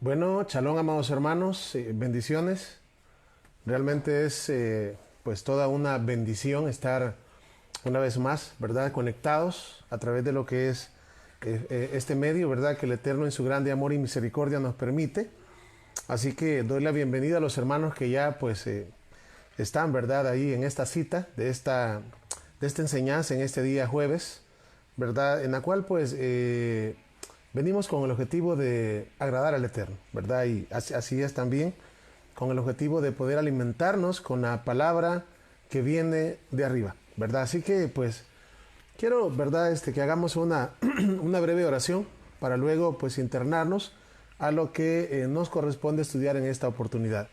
Bueno, shalom, amados hermanos, bendiciones. Realmente es pues toda una bendición estar una vez más, ¿verdad? Conectados a través de lo que es este medio, ¿verdad? Que el Eterno en su grande amor y misericordia nos permite. Así que doy la bienvenida a los hermanos que ya pues están, ¿verdad? Ahí en esta cita de esta enseñanza en este día jueves, ¿verdad? En la cual pues venimos con el objetivo de agradar al Eterno, ¿verdad? Y así es también con el objetivo de poder alimentarnos con la palabra que viene de arriba, ¿verdad? Así que pues quiero, ¿verdad? Que hagamos una breve oración para luego pues internarnos a lo que nos corresponde estudiar en esta oportunidad.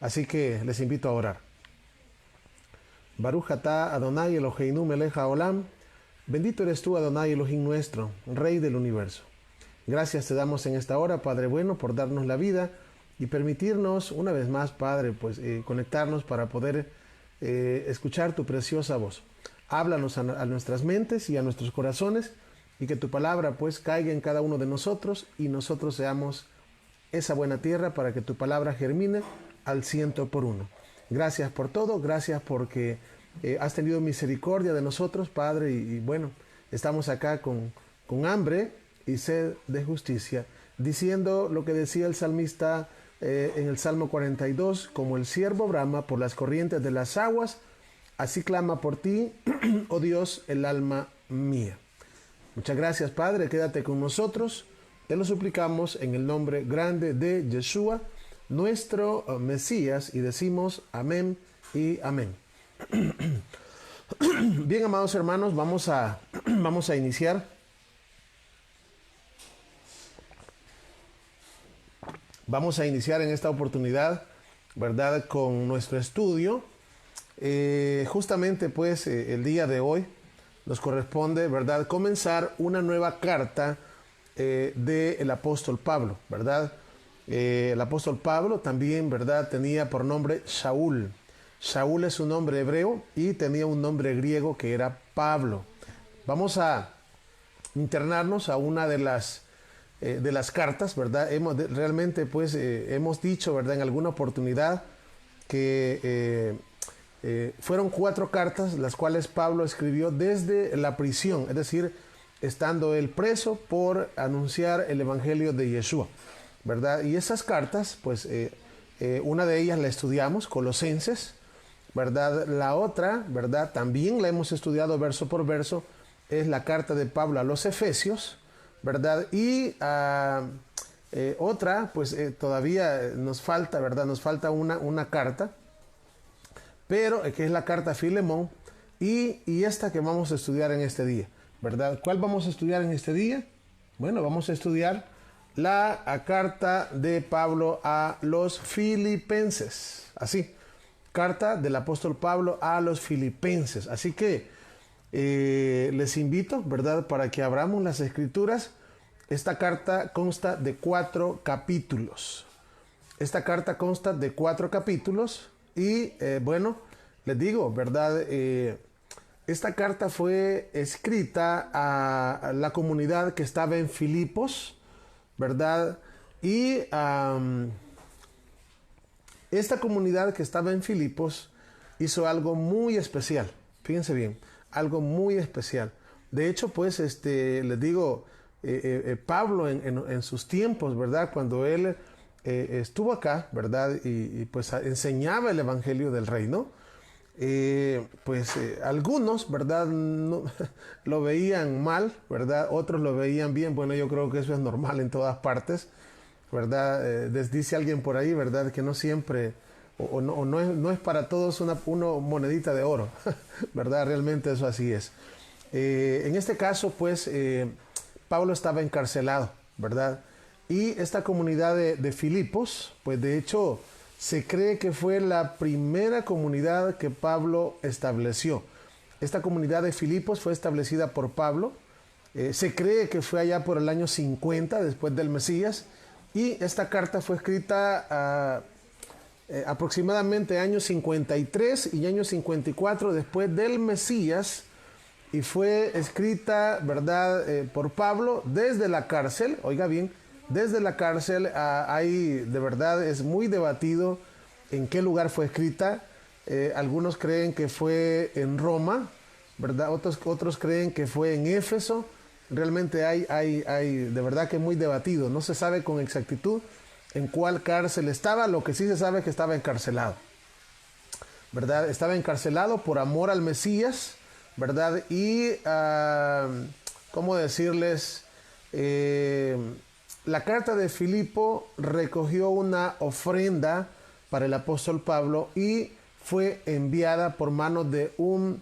Así que les invito a orar. Baruch atah Adonai Eloheinu melech haolam. Bendito eres tú, Adonai Elohim nuestro, Rey del universo. Gracias te damos en esta hora, Padre bueno, por darnos la vida y permitirnos una vez más, Padre, pues conectarnos para poder escuchar tu preciosa voz. Háblanos a nuestras mentes y a nuestros corazones y que tu palabra pues caiga en cada uno de nosotros y nosotros seamos esa buena tierra para que tu palabra germine al 100%. Gracias por todo, gracias porque has tenido misericordia de nosotros, Padre, y bueno, estamos acá con hambre y sed de justicia, diciendo lo que decía el salmista en el Salmo 42, como el siervo brama por las corrientes de las aguas, así clama por ti, oh Dios, el alma mía. Muchas gracias, Padre, quédate con nosotros, te lo suplicamos en el nombre grande de Yeshua, nuestro Mesías, y decimos amén y amén. Bien, amados hermanos, vamos a iniciar. Vamos a iniciar en esta oportunidad, ¿verdad?, con nuestro estudio. Justamente, pues, el día de hoy nos corresponde, ¿verdad?, comenzar una nueva carta del apóstol Pablo, ¿verdad? El apóstol Pablo también, ¿verdad?, tenía por nombre Shaul. Shaul es un nombre hebreo y tenía un nombre griego que era Pablo. Vamos a internarnos a una de las cartas, ¿verdad? Realmente pues hemos dicho, ¿verdad?, en alguna oportunidad que fueron 4 cartas las cuales Pablo escribió desde la prisión, es decir, estando él preso por anunciar el evangelio de Yeshua, ¿verdad? Y esas cartas, pues una de ellas la estudiamos, Colosenses, ¿verdad? La otra, ¿verdad?, también la hemos estudiado verso por verso, es la carta de Pablo a los Efesios, ¿verdad? Y otra, pues todavía nos falta, ¿verdad? Nos falta una carta, pero que es la carta a Filemón y esta que vamos a estudiar en este día, ¿verdad? ¿Cuál vamos a estudiar en este día? Bueno, vamos a estudiar la carta de Pablo a los Filipenses, así, carta del apóstol Pablo a los Filipenses, así que les invito, ¿verdad?, para que abramos las escrituras. Esta carta consta de 4 capítulos. Esta carta consta de 4 capítulos y bueno, les digo, ¿verdad? Esta carta fue escrita a la comunidad que estaba en Filipos, ¿verdad? Y esta comunidad que estaba en Filipos hizo algo muy especial. Fíjense bien, algo muy especial. De hecho, pues, les digo, Pablo en sus tiempos, ¿verdad?, cuando él estuvo acá, ¿verdad?, y pues enseñaba el evangelio del reino, pues algunos, ¿verdad?, no, lo veían mal, ¿verdad?, otros lo veían bien. Bueno, yo creo que eso es normal en todas partes, ¿verdad? Dice alguien por ahí, ¿verdad?, que no siempre no es para todos una monedita de oro, ¿verdad? Realmente eso así es. En este caso, pues, Pablo estaba encarcelado, ¿verdad? Y esta comunidad de Filipos, pues de hecho, se cree que fue la primera comunidad que Pablo estableció. Esta comunidad de Filipos fue establecida por Pablo. Se cree que fue allá por el año 50 después del Mesías. Y esta carta fue escrita aproximadamente años 53 y años 54 después del Mesías, y fue escrita, ¿verdad?, por Pablo desde la cárcel, oiga bien, desde la cárcel. Hay, de verdad, es muy debatido en qué lugar fue escrita. Algunos creen que fue en Roma, ¿verdad? Otros creen que fue en Éfeso. Realmente hay de verdad que muy debatido. No se sabe con exactitud en cuál cárcel estaba. Lo que sí se sabe es que estaba encarcelado, ¿verdad? Estaba encarcelado por amor al Mesías, ¿verdad? Y, ¿cómo decirles? La carta de Filipo recogió una ofrenda para el apóstol Pablo y fue enviada por manos de un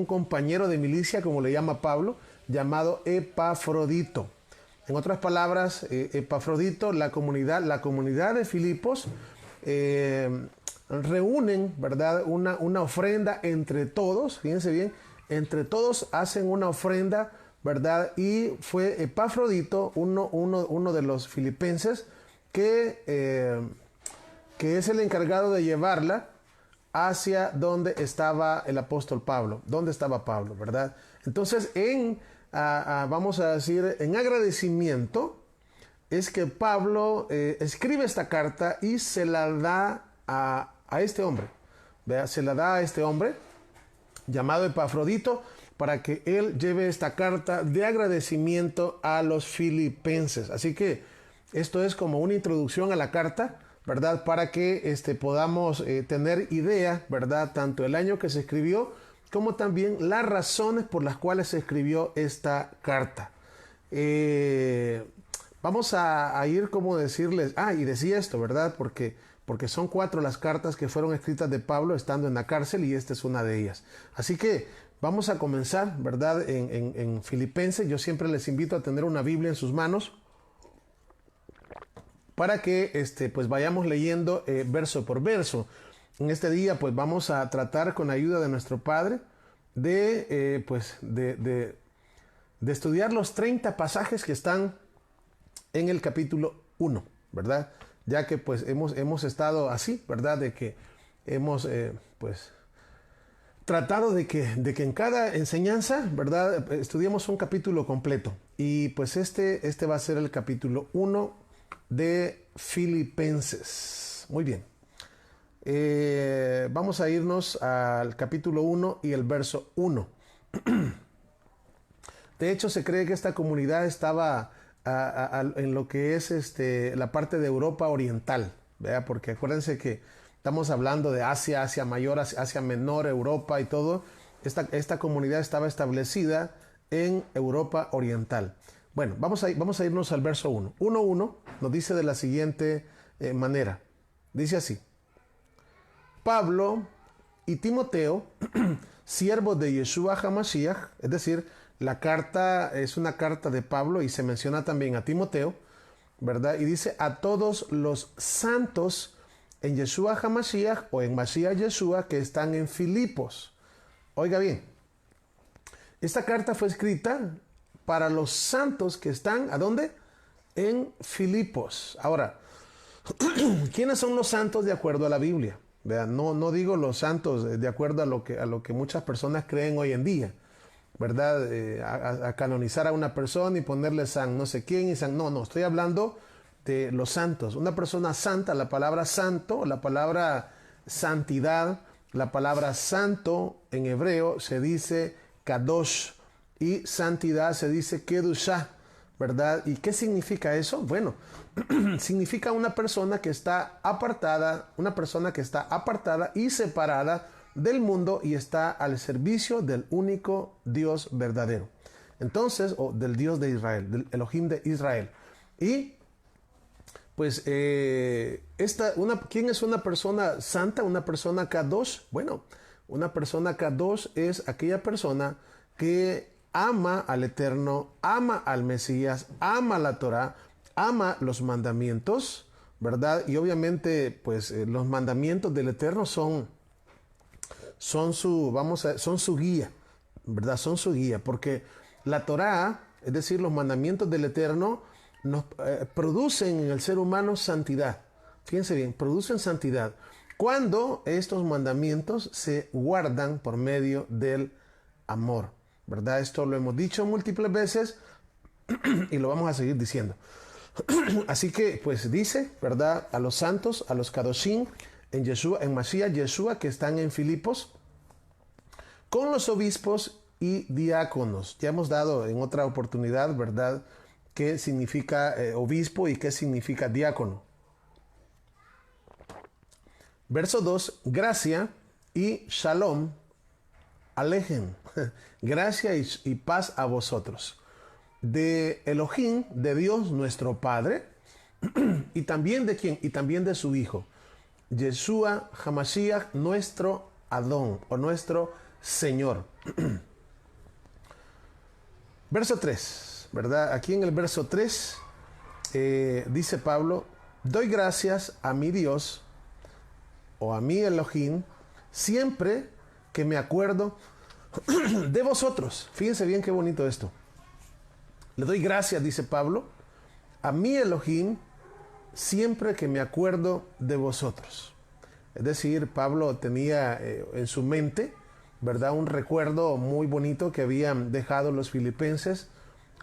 compañero de milicia, como le llama Pablo, llamado Epafrodito. En otras palabras, Epafrodito, la comunidad de Filipos, reúnen, ¿verdad?, una ofrenda entre todos. Fíjense bien, entre todos hacen una ofrenda, ¿verdad? Y fue Epafrodito, uno de los filipenses, que es el encargado de llevarla hacia donde estaba el apóstol Pablo, donde estaba Pablo, ¿verdad? Entonces, vamos a decir, en agradecimiento, es que Pablo escribe esta carta y se la da a este hombre, ¿verdad? Se la da a este hombre llamado Epafrodito para que él lleve esta carta de agradecimiento a los filipenses. Así que esto es como una introducción a la carta, ¿verdad? Para que podamos tener idea, ¿verdad? Tanto el año que se escribió como también las razones por las cuales se escribió esta carta. Vamos a ir, como decirles, y decía esto, ¿verdad? Porque son 4 las cartas que fueron escritas de Pablo estando en la cárcel y esta es una de ellas. Así que vamos a comenzar, ¿verdad? En Filipenses. Yo siempre les invito a tener una Biblia en sus manos para que pues vayamos leyendo verso por verso. En este día pues vamos a tratar con ayuda de nuestro Padre de estudiar los 30 pasajes que están en el capítulo 1, ¿verdad? Ya que pues hemos estado así, ¿verdad? De que hemos pues tratado de que en cada enseñanza, ¿verdad? Estudiemos un capítulo completo. Y pues este va a ser el capítulo 1 de Filipenses. Muy bien. Vamos a irnos al capítulo 1 y el verso 1. De hecho, se cree que esta comunidad estaba en lo que es la parte de Europa Oriental, ¿verdad? Porque acuérdense que estamos hablando de Asia, Asia Mayor, Asia Menor, Europa y todo. Esta comunidad estaba establecida en Europa Oriental. Bueno, vamos a irnos al verso 1. 1.1 nos dice de la siguiente manera. Dice así: Pablo y Timoteo, siervos de Yeshua HaMashiach, es decir, la carta es una carta de Pablo y se menciona también a Timoteo, ¿verdad? Y dice a todos los santos en Yeshua HaMashiach o en Mashiach Yeshua que están en Filipos. Oiga bien, esta carta fue escrita para los santos que están, ¿a dónde? En Filipos. Ahora, ¿quiénes son los santos de acuerdo a la Biblia? Vean, no digo los santos de acuerdo a lo que muchas personas creen hoy en día, ¿verdad? A canonizar a una persona y ponerle san no sé quién y san... No, estoy hablando de los santos. Una persona santa, la palabra santo, la palabra santidad, la palabra santo en hebreo se dice kadosh y santidad se dice kedushah, ¿verdad? ¿Y qué significa eso? Bueno, significa una persona que está apartada y separada del mundo y está al servicio del único Dios verdadero. Entonces, o del Dios de Israel, del Elohim de Israel. Y pues, ¿quién es una persona santa? Una persona kadosh. Bueno, una persona kadosh es aquella persona que ama al Eterno, ama al Mesías, ama la Torah, ama los mandamientos, ¿verdad? Y obviamente, pues, los mandamientos del Eterno son su guía, ¿verdad? Son su guía, porque la Torah, es decir, los mandamientos del Eterno, nos producen en el ser humano santidad. Fíjense bien, producen santidad cuando estos mandamientos se guardan por medio del amor, ¿verdad? Esto lo hemos dicho múltiples veces y lo vamos a seguir diciendo. Así que, pues dice, ¿verdad? A los santos, a los Kadoshim, en Yeshua, en Mashiach Yeshua, que están en Filipos, con los obispos y diáconos. Ya hemos dado en otra oportunidad, ¿verdad?, qué significa obispo y qué significa diácono. Verso 2, gracia y shalom alejen. Gracia y paz a vosotros. De Elohim, de Dios nuestro Padre, y también de quién, y también de su Hijo, Yeshua HaMashiach, nuestro Adón, o nuestro Señor. Verso 3, ¿verdad? Aquí en el verso 3 dice Pablo, doy gracias a mi Dios, o a mi Elohim, siempre que me acuerdo de vosotros. Fíjense bien qué bonito esto. Le doy gracias, dice Pablo, a mi Elohim, siempre que me acuerdo de vosotros. Es decir, Pablo tenía en su mente, ¿verdad?, un recuerdo muy bonito que habían dejado los filipenses,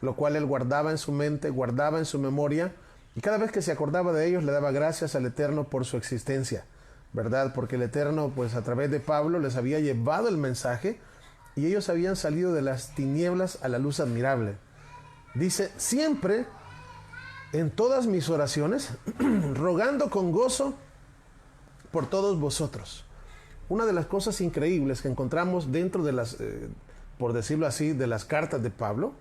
lo cual él guardaba en su mente, guardaba en su memoria, y cada vez que se acordaba de ellos le daba gracias al Eterno por su existencia, ¿verdad? Porque el Eterno, pues a través de Pablo, les había llevado el mensaje y ellos habían salido de las tinieblas a la luz admirable. Dice, siempre, en todas mis oraciones, rogando con gozo por todos vosotros. Una de las cosas increíbles que encontramos dentro de las, por decirlo así, de las cartas de Pablo,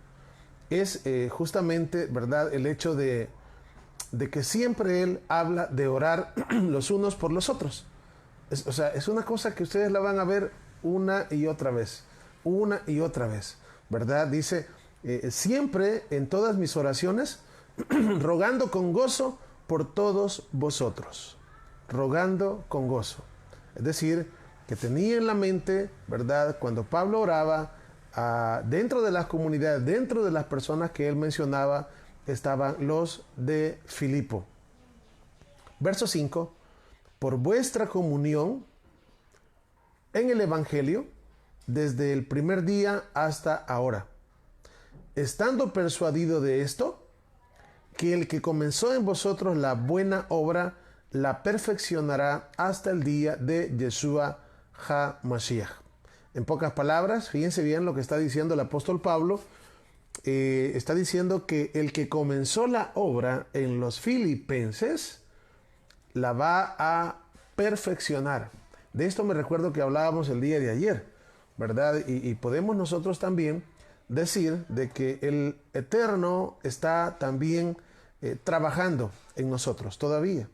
es justamente, ¿verdad?, el hecho de que siempre él habla de orar los unos por los otros. O sea, es una cosa que ustedes la van a ver una y otra vez, ¿verdad? Dice, siempre en todas mis oraciones, rogando con gozo por todos vosotros. Rogando con gozo. Es decir, que tenía en la mente, ¿verdad?, cuando Pablo oraba, dentro de las comunidades, dentro de las personas que él mencionaba, estaban los de Filipo. Verso 5, por vuestra comunión en el Evangelio, desde el primer día hasta ahora, estando persuadido de esto, que el que comenzó en vosotros la buena obra, la perfeccionará hasta el día de Yeshua HaMashiach. En pocas palabras, fíjense bien lo que está diciendo el apóstol Pablo. Está diciendo que el que comenzó la obra en los filipenses la va a perfeccionar. De esto me recuerdo que hablábamos el día de ayer, ¿verdad? Y podemos nosotros también decir de que el Eterno está también trabajando en nosotros todavía.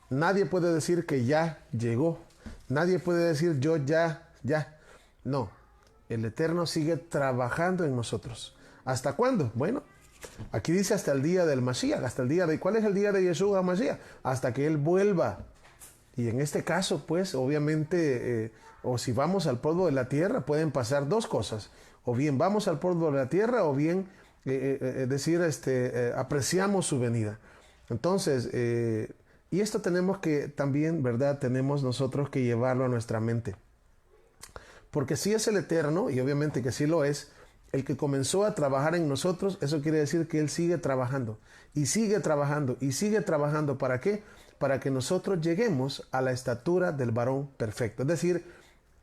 Nadie puede decir que ya llegó. Nadie puede decir yo ya. No, el Eterno sigue trabajando en nosotros. ¿Hasta cuándo? Bueno, aquí dice hasta el día del Mashiach, hasta el día de... ¿Cuál es el día de Yeshua HaMashiach? Hasta que Él vuelva. Y en este caso, pues, obviamente, o si vamos al polvo de la tierra, pueden pasar dos cosas. O bien vamos al polvo de la tierra, o bien, apreciamos su venida. Entonces, y esto tenemos que también, ¿verdad? Tenemos nosotros que llevarlo a nuestra mente. Porque si es el Eterno, y obviamente que sí lo es, el que comenzó a trabajar en nosotros, eso quiere decir que Él sigue trabajando, y sigue trabajando, y sigue trabajando. ¿Para qué? Para que nosotros lleguemos a la estatura del varón perfecto, es decir,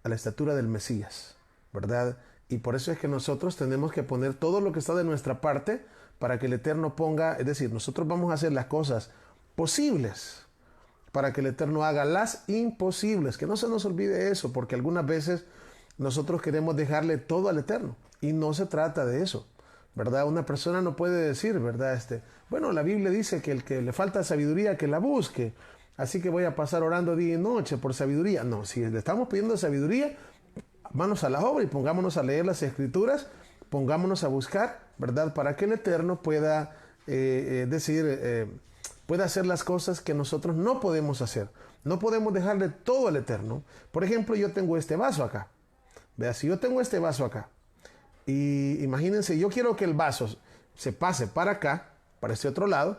a la estatura del Mesías, ¿verdad? Y por eso es que nosotros tenemos que poner todo lo que está de nuestra parte para que el Eterno ponga, es decir, nosotros vamos a hacer las cosas posibles para que el Eterno haga las imposibles. Que no se nos olvide eso, porque algunas veces nosotros queremos dejarle todo al Eterno y no se trata de eso, ¿verdad? Una persona no puede decir, ¿verdad? Bueno, la Biblia dice que el que le falta sabiduría, que la busque, así que voy a pasar orando día y noche por sabiduría. No, si le estamos pidiendo sabiduría, manos a la obra y pongámonos a leer las Escrituras, pongámonos a buscar, ¿verdad? Para que el Eterno pueda pueda hacer las cosas que nosotros no podemos hacer. No podemos dejarle todo al Eterno. Por ejemplo, yo tengo este vaso acá. Vea, si yo tengo este vaso acá, y imagínense, yo quiero que el vaso se pase para acá, para este otro lado,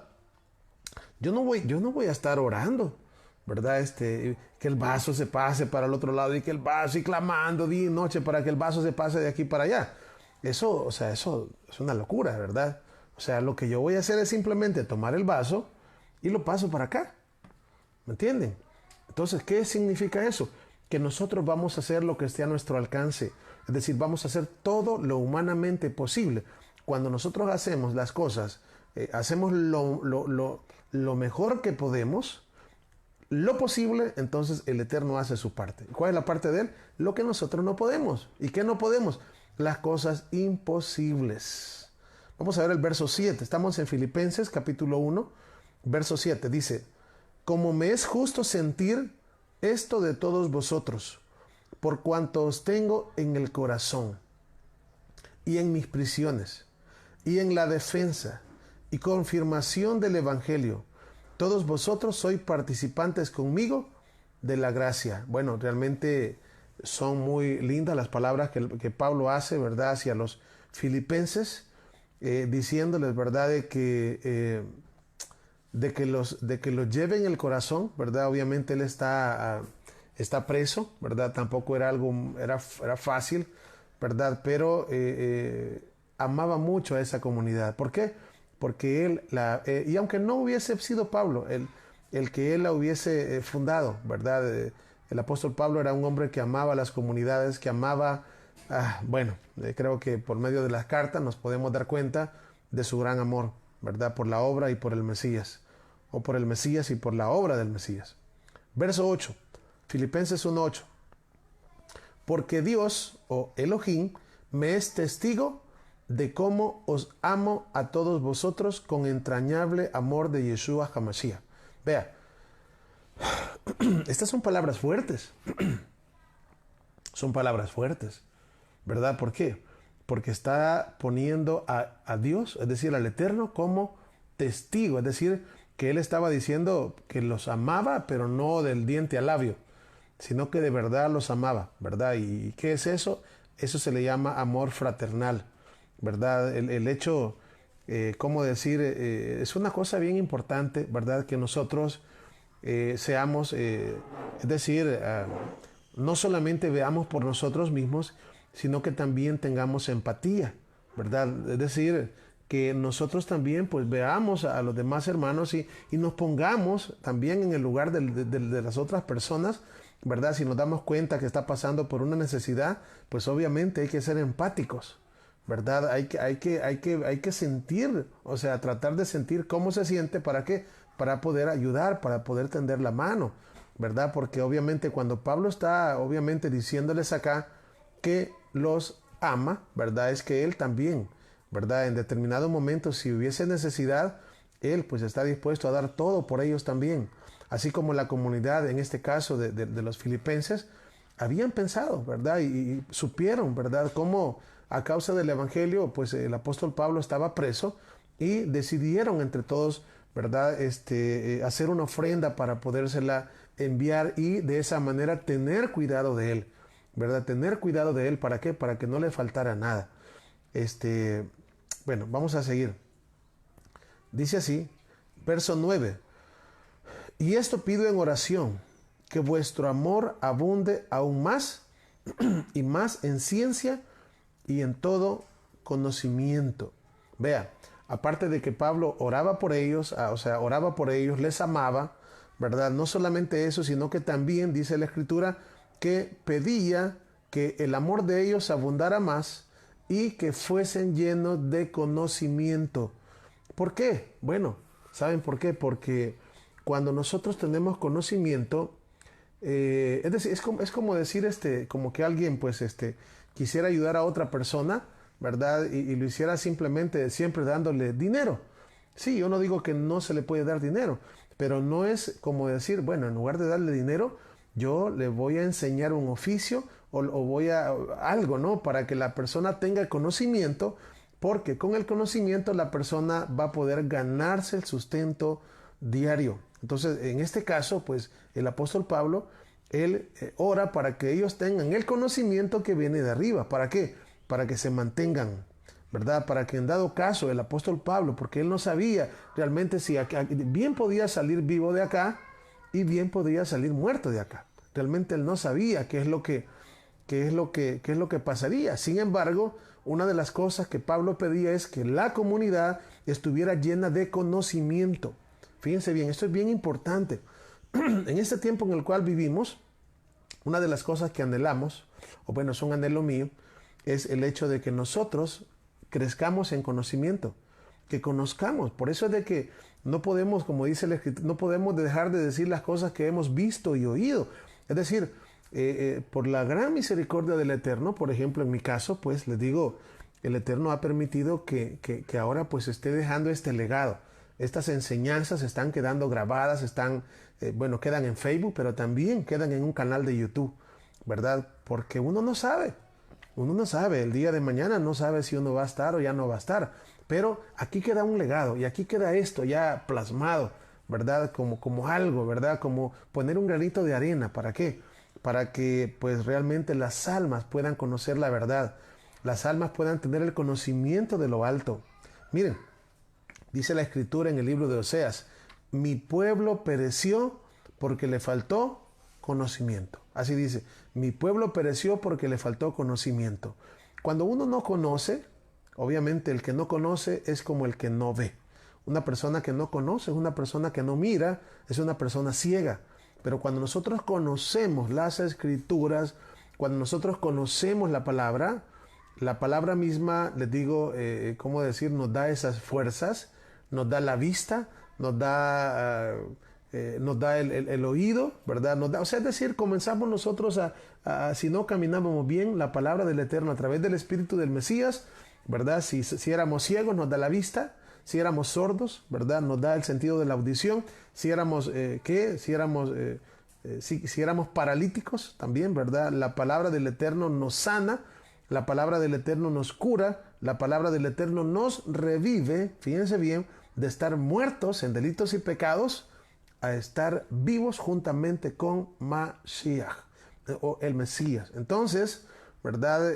yo no voy a estar orando, ¿verdad? Que el vaso se pase para el otro lado, y que el vaso, y clamando día y noche para que el vaso se pase de aquí para allá. Eso es una locura, ¿verdad? O sea, lo que yo voy a hacer es simplemente tomar el vaso y lo paso para acá. ¿Me entienden? Entonces, ¿qué significa eso? Que nosotros vamos a hacer lo que esté a nuestro alcance. Es decir, vamos a hacer todo lo humanamente posible. Cuando nosotros hacemos las cosas, hacemos lo mejor que podemos, lo posible, entonces el Eterno hace su parte. ¿Cuál es la parte de Él? Lo que nosotros no podemos. ¿Y qué no podemos? Las cosas imposibles. Vamos a ver el verso 7. Estamos en Filipenses capítulo 1, verso 7. Dice, como me es justo sentir esto de todos vosotros, por cuanto os tengo en el corazón, y en mis prisiones, y en la defensa y confirmación del Evangelio. Todos vosotros sois participantes conmigo de la gracia. Bueno, realmente son muy lindas las palabras que Pablo hace, ¿verdad?, hacia los filipenses, diciéndoles, ¿verdad?, de que los lleven el corazón, ¿verdad? Obviamente él está preso, ¿verdad? Tampoco era fácil, ¿verdad? Pero amaba mucho a esa comunidad. ¿Por qué? Porque él, y aunque no hubiese sido Pablo el que él la hubiese fundado, ¿verdad? El apóstol Pablo era un hombre que amaba las comunidades, que amaba, creo que por medio de las cartas nos podemos dar cuenta de su gran amor, ¿verdad? Por la obra y por el Mesías, o por el Mesías y por la obra del Mesías. Verso 8, Filipenses 1:8. Porque Dios, o Elohim, me es testigo de cómo os amo a todos vosotros con entrañable amor de Yeshua HaMashiach. Vea, estas son palabras fuertes. Son palabras fuertes, ¿verdad? ¿Por qué? Porque está poniendo a Dios, es decir, al Eterno, como testigo. Es decir, que él estaba diciendo que los amaba, pero no del diente al labio, sino que de verdad los amaba, ¿verdad? ¿Y qué es eso? Eso se le llama amor fraternal, ¿verdad? El hecho, ¿cómo decir? Es una cosa bien importante, ¿verdad? Que nosotros seamos, es decir, no solamente veamos por nosotros mismos, sino que también tengamos empatía, ¿verdad? Es decir, que nosotros también pues veamos a los demás hermanos y nos pongamos también en el lugar de las otras personas, ¿verdad? Si nos damos cuenta que está pasando por una necesidad, pues obviamente hay que ser empáticos, ¿verdad? Hay que sentir, o sea, tratar de sentir cómo se siente. ¿Para qué? Para poder ayudar, para poder tender la mano, ¿verdad? Porque obviamente cuando Pablo está obviamente diciéndoles acá que los ama, ¿verdad? Es que él también, ¿verdad? En determinado momento, si hubiese necesidad, él pues está dispuesto a dar todo por ellos también. Así como la comunidad, en este caso de los filipenses, habían pensado, ¿verdad? Y supieron, ¿verdad? Cómo a causa del Evangelio, pues el apóstol Pablo estaba preso y decidieron entre todos, ¿verdad? Hacer una ofrenda para podérsela enviar y de esa manera tener cuidado de él, ¿verdad? Tener cuidado de él, ¿para qué? Para que no le faltara nada. Bueno, vamos a seguir. Dice así, verso 9. Y esto pido en oración, que vuestro amor abunde aún más y más en ciencia y en todo conocimiento. Vea, aparte de que Pablo oraba por ellos, oraba por ellos, les amaba, ¿verdad? No solamente eso, sino que también dice la Escritura que pedía que el amor de ellos abundara más y que fuesen llenos de conocimiento. ¿Por qué? Bueno, ¿saben por qué? Porque cuando nosotros tenemos conocimiento, es decir, es como decir, como que alguien, pues, quisiera ayudar a otra persona, ¿verdad? Y lo hiciera simplemente, siempre dándole dinero. Sí, yo no digo que no se le puede dar dinero, pero no es como decir, bueno, en lugar de darle dinero, yo le voy a enseñar un oficio o voy a algo, ¿no? Para que la persona tenga conocimiento, porque con el conocimiento la persona va a poder ganarse el sustento diario. Entonces, en este caso, pues el apóstol Pablo, él ora para que ellos tengan el conocimiento que viene de arriba. ¿Para qué? Para que se mantengan, ¿verdad? Para que en dado caso el apóstol Pablo, porque él no sabía realmente si bien podía salir vivo de acá y bien podía salir muerto de acá. Realmente él no sabía qué es lo que pasaría. Sin embargo, una de las cosas que Pablo pedía es que la comunidad estuviera llena de conocimiento. Fíjense bien, esto es bien importante. En este tiempo en el cual vivimos, una de las cosas que anhelamos, o bueno, es un anhelo mío, es el hecho de que nosotros crezcamos en conocimiento, que conozcamos. Por eso es de que no podemos, como dice el escritor, no podemos dejar de decir las cosas que hemos visto y oído. Es decir, por la gran misericordia del Eterno, por ejemplo, en mi caso, pues les digo, el Eterno ha permitido que ahora pues esté dejando este legado. Estas enseñanzas están quedando grabadas, quedan en Facebook, pero también quedan en un canal de YouTube, ¿verdad? Porque uno no sabe, el día de mañana no sabe si uno va a estar o ya no va a estar, pero aquí queda un legado y aquí queda esto ya plasmado, ¿verdad? Como algo, ¿verdad? Como poner un granito de arena, ¿para qué? Para que pues realmente las almas puedan conocer la verdad, las almas puedan tener el conocimiento de lo alto. Miren, dice la Escritura en el libro de Oseas, mi pueblo pereció porque le faltó conocimiento. Así dice, mi pueblo pereció porque le faltó conocimiento. Cuando uno no conoce, obviamente el que no conoce es como el que no ve. Una persona que no conoce es una persona que no mira, es una persona ciega. Pero cuando nosotros conocemos las Escrituras, cuando nosotros conocemos la palabra misma, les digo, ¿cómo decir? Nos da esas fuerzas, nos da la vista, nos da el oído, ¿verdad? O sea, es decir, comenzamos nosotros si no caminábamos bien la palabra del Eterno a través del Espíritu del Mesías, ¿verdad? Si éramos ciegos, nos da la vista. Si éramos sordos, ¿verdad? Nos da el sentido de la audición. Si éramos, si éramos paralíticos, también, ¿verdad? La palabra del Eterno nos sana, la palabra del Eterno nos cura, la palabra del Eterno nos revive, fíjense bien, de estar muertos en delitos y pecados a estar vivos juntamente con Mashiach, o el Mesías. Entonces, ¿verdad?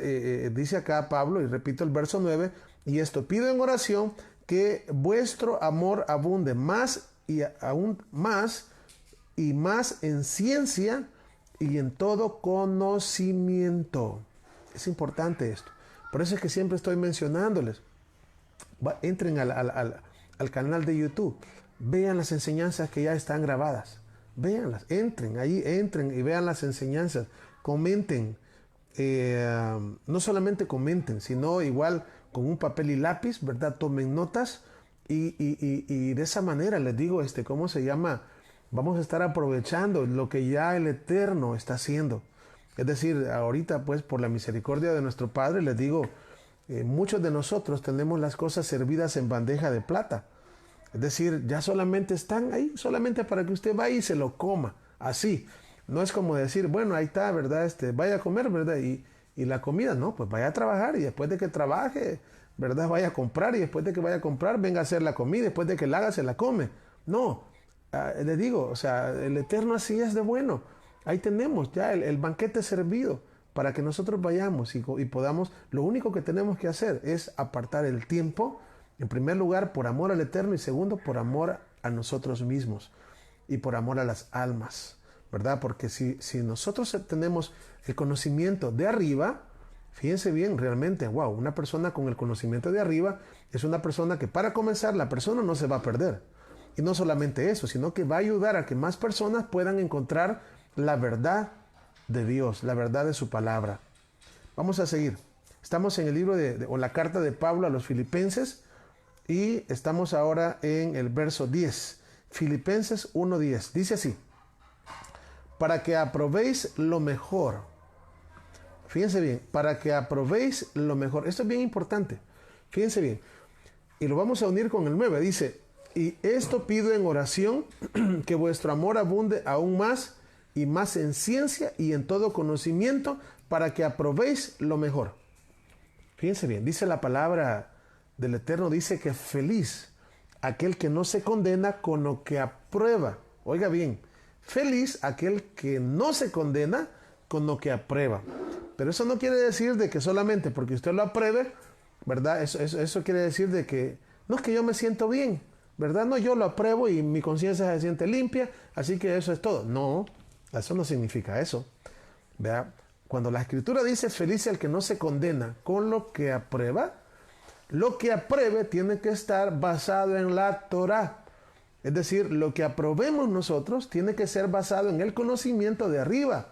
Dice acá Pablo, y repito el verso 9, y esto pido en oración, que vuestro amor abunde más y aún más y más en ciencia y en todo conocimiento. Es importante esto. Por eso es que siempre estoy mencionándoles. Entren al canal de YouTube. Vean las enseñanzas que ya están grabadas. Véanlas. Entren y vean las enseñanzas. Comenten. No solamente comenten, sino igual con un papel y lápiz, ¿verdad? Tomen notas y de esa manera les digo, ¿cómo se llama? Vamos a estar aprovechando lo que ya el Eterno está haciendo. Es decir, ahorita pues por la misericordia de nuestro Padre les digo, muchos de nosotros tenemos las cosas servidas en bandeja de plata. Es decir, ya solamente están ahí, solamente para que usted vaya y se lo coma, así. No es como decir, bueno, ahí está, ¿verdad? Vaya a comer, ¿verdad? Y la comida, no, pues vaya a trabajar y después de que trabaje, ¿verdad? Vaya a comprar y después de que vaya a comprar, venga a hacer la comida y después de que la haga, se la come. No, le digo, o sea, el Eterno así es de bueno. Ahí tenemos ya el banquete servido para que nosotros vayamos y podamos, lo único que tenemos que hacer es apartar el tiempo, en primer lugar, por amor al Eterno y segundo, por amor a nosotros mismos y por amor a las almas, ¿verdad? Porque si nosotros tenemos el conocimiento de arriba, fíjense bien, realmente, wow, una persona con el conocimiento de arriba es una persona que para comenzar la persona no se va a perder. Y no solamente eso, sino que va a ayudar a que más personas puedan encontrar la verdad de Dios, la verdad de su palabra. Vamos a seguir. Estamos en el libro o la carta de Pablo a los Filipenses y estamos ahora en el verso 10. Filipenses 1:10. Dice así: para que aprobéis lo mejor. Fíjense bien, para que aprobéis lo mejor. Esto es bien importante. Fíjense bien. Y lo vamos a unir con el 9. Dice, y esto pido en oración, que vuestro amor abunde aún más y más en ciencia y en todo conocimiento, para que aprobéis lo mejor. Fíjense bien, dice la palabra del Eterno, dice que feliz aquel que no se condena con lo que aprueba. Oiga bien, feliz aquel que no se condena con lo que aprueba. Pero eso no quiere decir de que solamente porque usted lo apruebe, ¿verdad? Eso quiere decir de que no es que yo me siento bien, ¿verdad? No, yo lo apruebo y mi conciencia se siente limpia, así que eso es todo. No, eso no significa eso, ¿verdad? Cuando la Escritura dice feliz el que no se condena con lo que aprueba, lo que apruebe tiene que estar basado en la Torá. Es decir, lo que aprobemos nosotros tiene que ser basado en el conocimiento de arriba.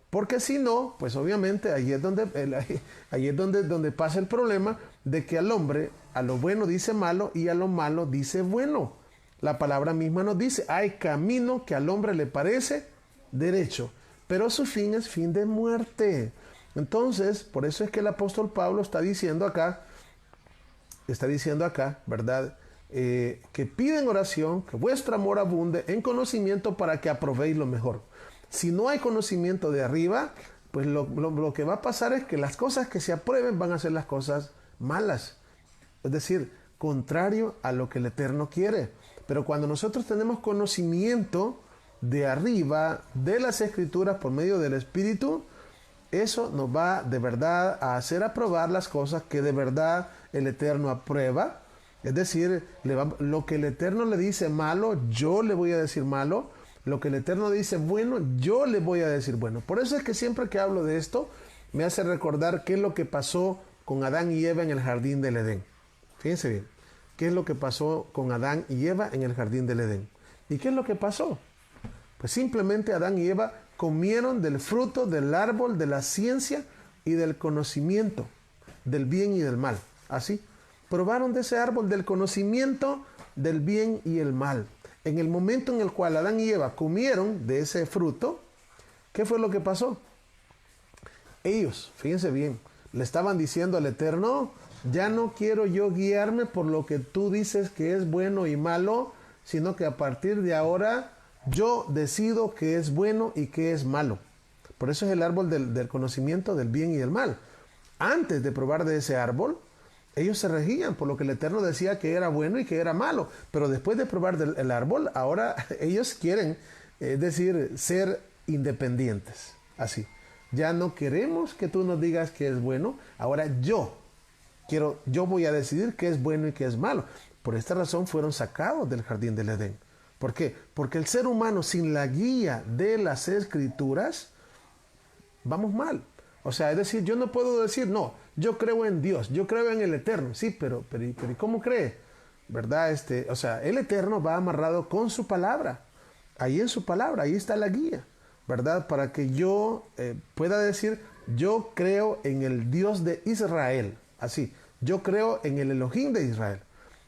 Porque si no, pues obviamente ahí es donde pasa el problema de que al hombre, a lo bueno dice malo y a lo malo dice bueno. La palabra misma nos dice, hay camino que al hombre le parece derecho, pero su fin es fin de muerte. Entonces, por eso es que el apóstol Pablo está diciendo acá, ¿verdad? Que piden oración, que vuestro amor abunde en conocimiento para que aprobéis lo mejor. Si no hay conocimiento de arriba, pues lo que va a pasar es que las cosas que se aprueben van a ser las cosas malas. Es decir, contrario a lo que el Eterno quiere. Pero cuando nosotros tenemos conocimiento de arriba, de las Escrituras por medio del Espíritu, eso nos va de verdad a hacer aprobar las cosas que de verdad el Eterno aprueba. Es decir, lo que el Eterno le dice malo, yo le voy a decir malo. Lo que el Eterno dice bueno, yo le voy a decir bueno. Por eso es que siempre que hablo de esto, me hace recordar qué es lo que pasó con Adán y Eva en el jardín del Edén. Fíjense bien, ¿qué es lo que pasó con Adán y Eva en el jardín del Edén? ¿Y qué es lo que pasó? Pues simplemente Adán y Eva comieron del fruto del árbol de la ciencia y del conocimiento, del bien y del mal. Así, probaron de ese árbol del conocimiento del bien y el mal. En el momento en el cual Adán y Eva comieron de ese fruto, ¿qué fue lo que pasó? Ellos, fíjense bien, le estaban diciendo al Eterno, ya no quiero yo guiarme por lo que tú dices que es bueno y malo, sino que a partir de ahora yo decido qué es bueno y qué es malo. Por eso es el árbol del conocimiento del bien y del mal. Antes de probar de ese árbol, ellos se regían por lo que el Eterno decía que era bueno y que era malo. Pero después de probar del árbol, ahora ellos quieren, ser independientes. Así. Ya no queremos que tú nos digas que es bueno. Ahora yo voy a decidir qué es bueno y qué es malo. Por esta razón fueron sacados del jardín del Edén. ¿Por qué? Porque el ser humano sin la guía de las Escrituras, vamos mal. O sea, es decir, yo no puedo decir, no, yo creo en Dios, yo creo en el Eterno. Sí, pero ¿y cómo cree? ¿Verdad? O sea, el Eterno va amarrado con su palabra. Ahí en su palabra, ahí está la guía, ¿verdad? Para que yo pueda decir, yo creo en el Dios de Israel. Así, yo creo en el Elohim de Israel.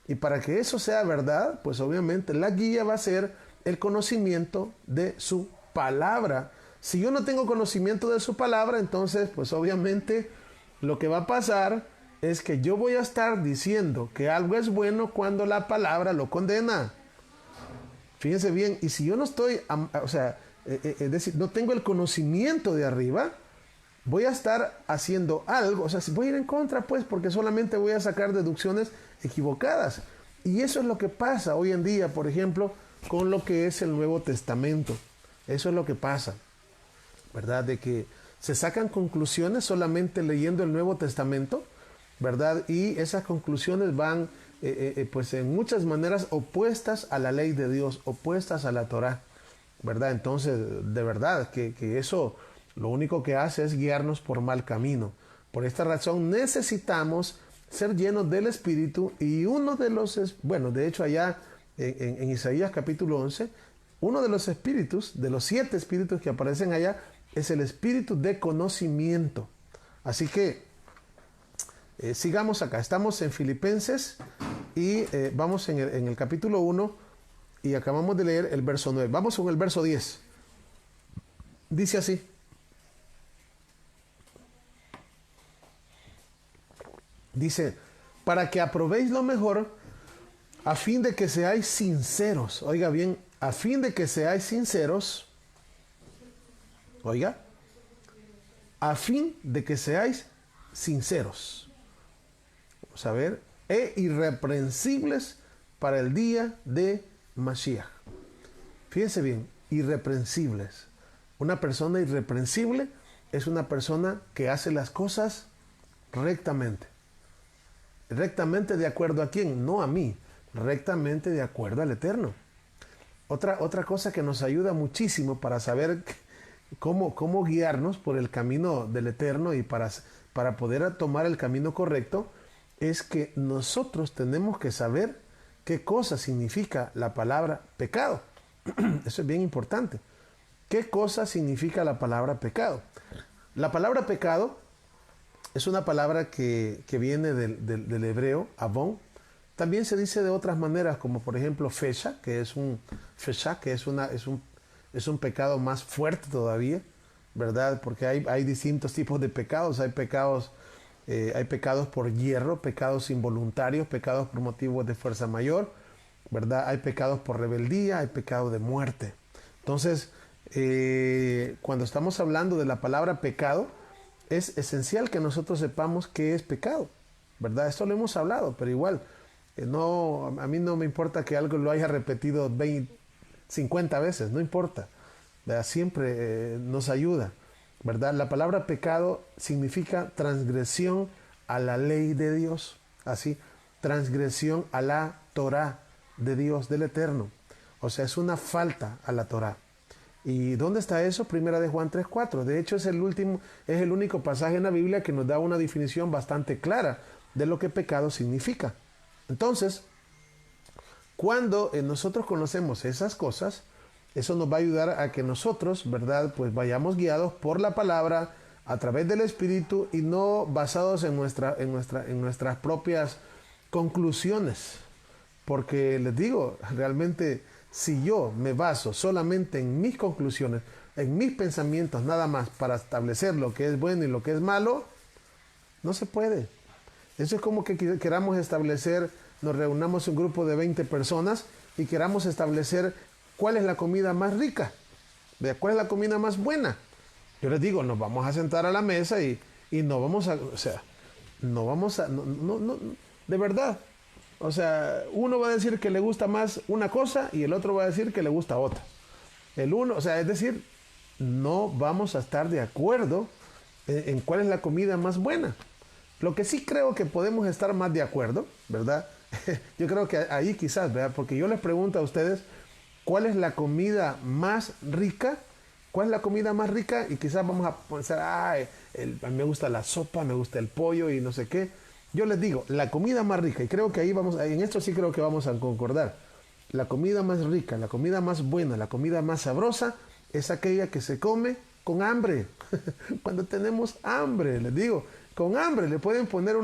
Y para que eso sea verdad, pues obviamente la guía va a ser el conocimiento de su palabra. Si yo no tengo conocimiento de su palabra, entonces pues obviamente lo que va a pasar es que yo voy a estar diciendo que algo es bueno cuando la palabra lo condena. Fíjense bien, y si yo no estoy, es decir, no tengo el conocimiento de arriba, voy a estar haciendo algo, o sea, voy a ir en contra, pues, porque solamente voy a sacar deducciones equivocadas. Y eso es lo que pasa hoy en día, por ejemplo, con lo que es el Nuevo Testamento. Eso es lo que pasa, ¿verdad? De que se sacan conclusiones solamente leyendo el Nuevo Testamento, ¿verdad? Y esas conclusiones van, pues, en muchas maneras opuestas a la ley de Dios, opuestas a la Torá, ¿verdad? Entonces, de verdad, que eso lo único que hace es guiarnos por mal camino. Por esta razón necesitamos ser llenos del Espíritu, y uno de los, bueno, de hecho allá en Isaías capítulo 11, uno de los espíritus, de los 7 espíritus que aparecen allá, es el espíritu de conocimiento. Así que sigamos acá, estamos en Filipenses y vamos en el capítulo 1 y acabamos de leer el verso 9. Vamos con el verso 10. Dice así: dice, para que aprobéis lo mejor, a fin de que seáis sinceros. Oiga bien, a fin de que seáis sinceros. Oiga, a fin de que seáis sinceros. Vamos a ver, e irreprensibles para el día de Mashiach. Fíjense bien, irreprensibles. Una persona irreprensible es una persona que hace las cosas rectamente. ¿Rectamente de acuerdo a quién? No a mí. Rectamente de acuerdo al Eterno. Otra cosa que nos ayuda muchísimo para saber cómo guiarnos por el camino del Eterno y para poder tomar el camino correcto, es que nosotros tenemos que saber qué cosa significa la palabra pecado. Eso es bien importante. ¿Qué cosa significa la palabra pecado? La palabra pecado es una palabra que viene del hebreo, avon. También se dice de otras maneras, como por ejemplo fesha, que es un pecado más fuerte todavía, ¿verdad? Porque hay distintos tipos de pecados. Hay pecados por hierro, pecados involuntarios, pecados por motivos de fuerza mayor, ¿verdad? Hay pecados por rebeldía, hay pecado de muerte. Entonces, cuando estamos hablando de la palabra pecado, es esencial que nosotros sepamos qué es pecado, ¿verdad? Esto lo hemos hablado, pero igual, a mí no me importa que algo lo haya repetido 50 veces, no importa, ¿verdad? Siempre nos ayuda, ¿verdad? La palabra pecado significa transgresión a la ley de Dios, así, transgresión a la Torá de Dios, del Eterno. O sea, es una falta a la Torá. ¿Y dónde está eso? Primera de Juan 3:4. De hecho, es el único pasaje en la Biblia que nos da una definición bastante clara de lo que pecado significa. Entonces, cuando nosotros conocemos esas cosas, eso nos va a ayudar a que nosotros, ¿verdad?, pues vayamos guiados por la palabra a través del Espíritu y no basados en nuestras propias conclusiones. Porque les digo, realmente, si yo me baso solamente en mis conclusiones, en mis pensamientos nada más para establecer lo que es bueno y lo que es malo, no se puede. Eso es como que queramos establecer, nos reunamos un grupo de 20 personas y queramos establecer cuál es la comida más rica, cuál es la comida más buena. Yo les digo, nos vamos a sentar a la mesa y no vamos a, o sea, no vamos a, no, de verdad. O sea, uno va a decir que le gusta más una cosa y el otro va a decir que le gusta otra. Es decir, no vamos a estar de acuerdo en cuál es la comida más buena. Lo que sí creo que podemos estar más de acuerdo, ¿verdad? Yo creo que ahí quizás, ¿verdad? Porque yo les pregunto a ustedes, ¿cuál es la comida más rica? ¿Cuál es la comida más rica? Y quizás vamos a pensar, a mí me gusta la sopa, me gusta el pollo y no sé qué. Yo les digo, la comida más rica, y creo que en esto sí creo que vamos a concordar. La comida más rica, la comida más buena, la comida más sabrosa es aquella que se come con hambre. Cuando tenemos hambre, les digo, con hambre le pueden poner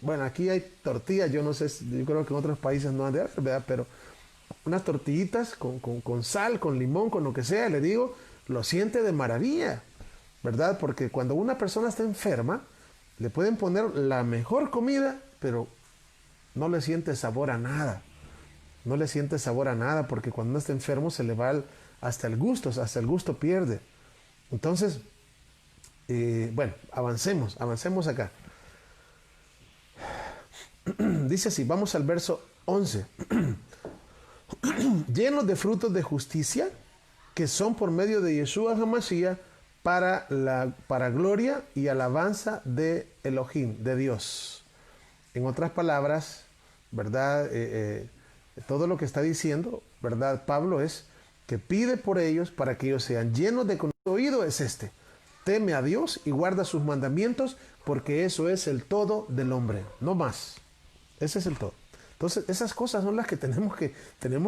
bueno, aquí hay tortillas, yo no sé, yo creo que en otros países no han de haber, ¿verdad? Pero unas tortillitas con sal, con limón, con lo que sea, les digo, lo siente de maravilla, ¿verdad? Porque cuando una persona está enferma, le pueden poner la mejor comida, pero no le siente sabor a nada. No le siente sabor a nada porque cuando uno está enfermo se le va hasta el gusto pierde. Entonces, bueno, avancemos acá. Dice así, vamos al verso 11. Llenos de frutos de justicia que son por medio de Yeshua HaMashiach para gloria y alabanza de Elohim, de Dios. En otras palabras, ¿verdad? Todo lo que está diciendo, ¿verdad? Pablo es que pide por ellos para que ellos sean llenos de conocimiento. Oído es este: teme a Dios y guarda sus mandamientos, porque eso es el todo del hombre, no más. Ese es el todo. Entonces, esas cosas son las que tenemos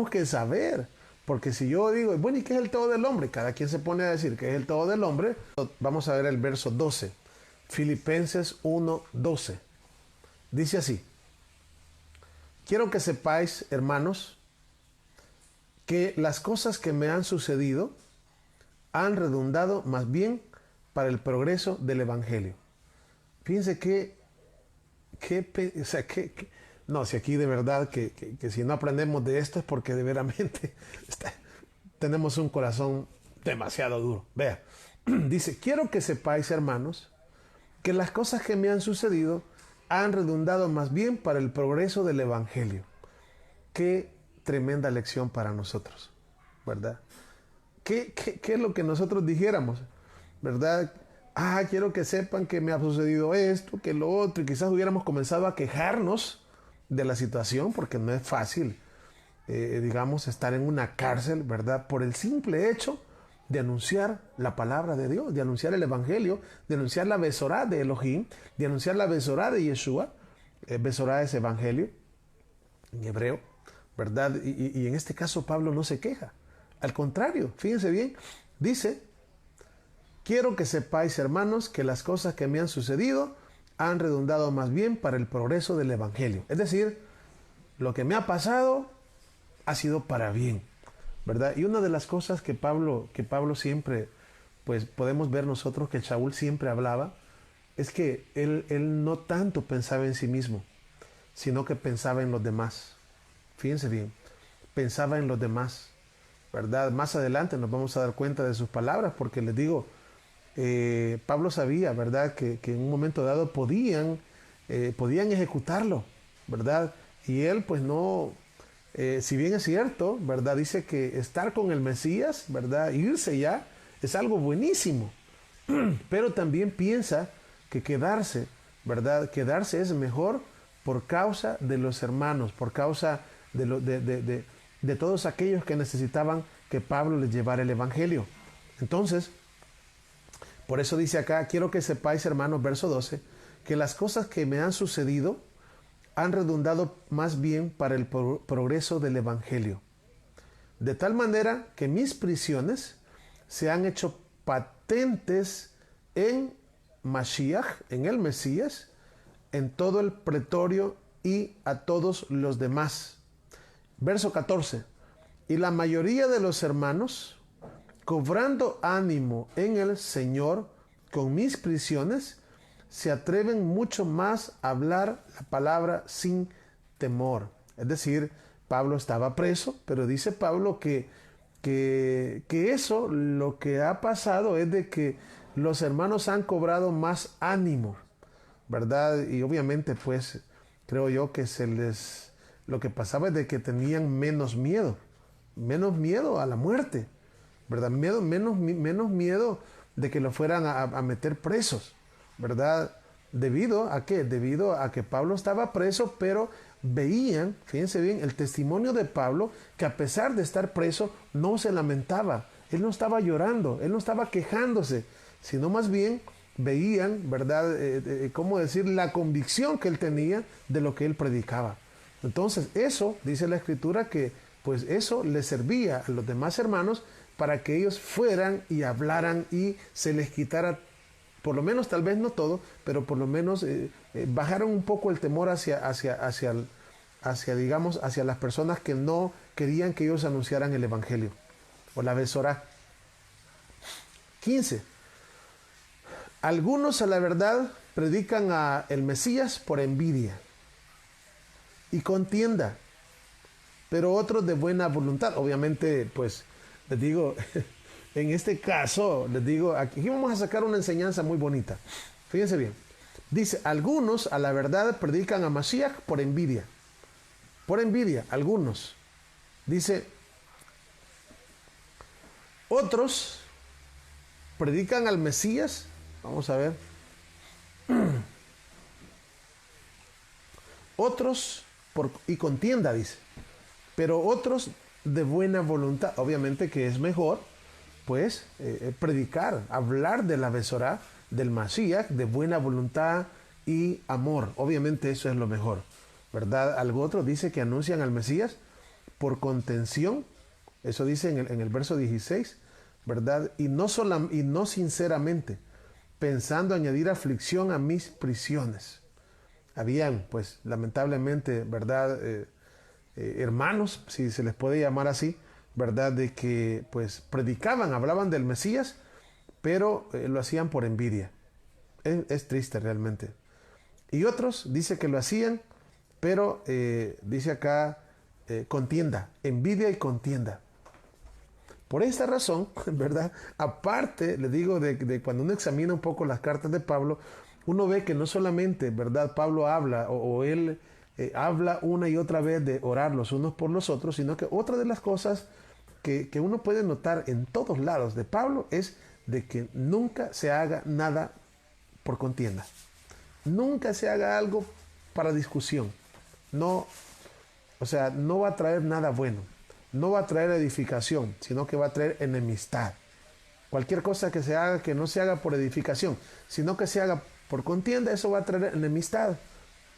que saber. Porque si yo digo, bueno, ¿y qué es el todo del hombre? Cada quien se pone a decir que es el todo del hombre. Vamos a ver el verso 12. Filipenses 1:12. Dice así: quiero que sepáis, hermanos, que las cosas que me han sucedido han redundado más bien para el progreso del Evangelio. Fíjense no, si aquí de verdad que si no aprendemos de esto es porque de veramente tenemos un corazón demasiado duro. Vea, dice, quiero que sepáis, hermanos, que las cosas que me han sucedido han redundado más bien para el progreso del Evangelio. Qué tremenda lección para nosotros, ¿verdad? ¿Qué es lo que nosotros dijéramos, ¿verdad? Quiero que sepan que me ha sucedido esto, que lo otro, y quizás hubiéramos comenzado a quejarnos de la situación, porque no es fácil, digamos, estar en una cárcel, ¿verdad? Por el simple hecho de anunciar la palabra de Dios, de anunciar el Evangelio, de anunciar la Besorá de Elohim, de anunciar la Besorá de Yeshua. Besorá es evangelio, en hebreo, ¿verdad? Y en este caso Pablo no se queja. Al contrario, fíjense bien, dice, quiero que sepáis, hermanos, que las cosas que me han sucedido han redundado más bien para el progreso del evangelio. Es decir, lo que me ha pasado ha sido para bien, ¿verdad? Y una de las cosas que Pablo siempre, pues podemos ver nosotros que Saúl siempre hablaba, es que él no tanto pensaba en sí mismo, sino que pensaba en los demás. Fíjense bien, pensaba en los demás, ¿verdad? Más adelante nos vamos a dar cuenta de sus palabras, porque les digo, Pablo sabía, ¿verdad?, que en un momento dado podían ejecutarlo, ¿verdad? Y él pues no, si bien es cierto, ¿verdad?, dice que estar con el Mesías, ¿verdad?, irse ya, es algo buenísimo, pero también piensa que quedarse, ¿verdad?, quedarse es mejor por causa de los hermanos, por causa de todos aquellos que necesitaban que Pablo les llevara el Evangelio. Entonces, por eso dice acá, quiero que sepáis, hermanos, verso 12, que las cosas que me han sucedido han redundado más bien para el progreso del Evangelio. De tal manera que mis prisiones se han hecho patentes en Mashiach, en el Mesías, en todo el pretorio y a todos los demás. Verso 14. Y la mayoría de los hermanos, cobrando ánimo en el Señor con mis prisiones, se atreven mucho más a hablar la palabra sin temor. Es decir, Pablo estaba preso, pero dice Pablo que eso, lo que ha pasado es de que los hermanos han cobrado más ánimo, ¿verdad? Y obviamente, pues, creo yo que lo que pasaba es de que tenían menos miedo a la muerte, ¿verdad? Menos miedo de que lo fueran a meter presos, ¿verdad? ¿Debido a qué? Debido a que Pablo estaba preso, pero veían, fíjense bien, el testimonio de Pablo, que a pesar de estar preso, no se lamentaba, él no estaba llorando, él no estaba quejándose, sino más bien veían, ¿verdad? ¿Cómo decir? La convicción que él tenía de lo que él predicaba. Entonces, eso, dice la Escritura, que pues eso le servía a los demás hermanos para que ellos fueran y hablaran y se les quitara, por lo menos, tal vez no todo, pero por lo menos bajaron un poco el temor digamos, hacia las personas que no querían que ellos anunciaran el Evangelio o la Besorá. 15. Algunos, a la verdad, predican a el Mesías por envidia y contienda, pero otros de buena voluntad. Obviamente, pues, les digo, en este caso, les digo, aquí vamos a sacar una enseñanza muy bonita. Fíjense bien. Dice, algunos, a la verdad, predican a Mashiach por envidia. Por envidia, algunos. Dice, otros predican al Mesías. Vamos a ver. Otros y contienda, dice. Pero otros de buena voluntad. Obviamente que es mejor, pues, predicar, hablar de la Besorá, del Mashiach, de buena voluntad y amor. Obviamente eso es lo mejor, ¿verdad? Algo otro dice que anuncian al Mesías por contención. Eso dice en el verso 16, ¿verdad? Y no sinceramente, pensando añadir aflicción a mis prisiones. Habían, pues, lamentablemente, ¿verdad? Hermanos, si se les puede llamar así, ¿verdad? De que, pues, predicaban, hablaban del Mesías, pero lo hacían por envidia. Es triste realmente. Y otros, dice que lo hacían, pero dice acá, contienda, envidia y contienda. Por esta razón, ¿verdad? Aparte, le digo, de cuando uno examina un poco las cartas de Pablo, uno ve que no solamente, ¿verdad?, Pablo habla o él habla una y otra vez de orar los unos por los otros, sino que otra de las cosas que uno puede notar en todos lados de Pablo es de que nunca se haga nada por contienda. Nunca se haga algo para discusión. No, o sea, no va a traer nada bueno. No va a traer edificación, sino que va a traer enemistad. Cualquier cosa que se haga, que no se haga por edificación, sino que se haga por contienda, eso va a traer enemistad.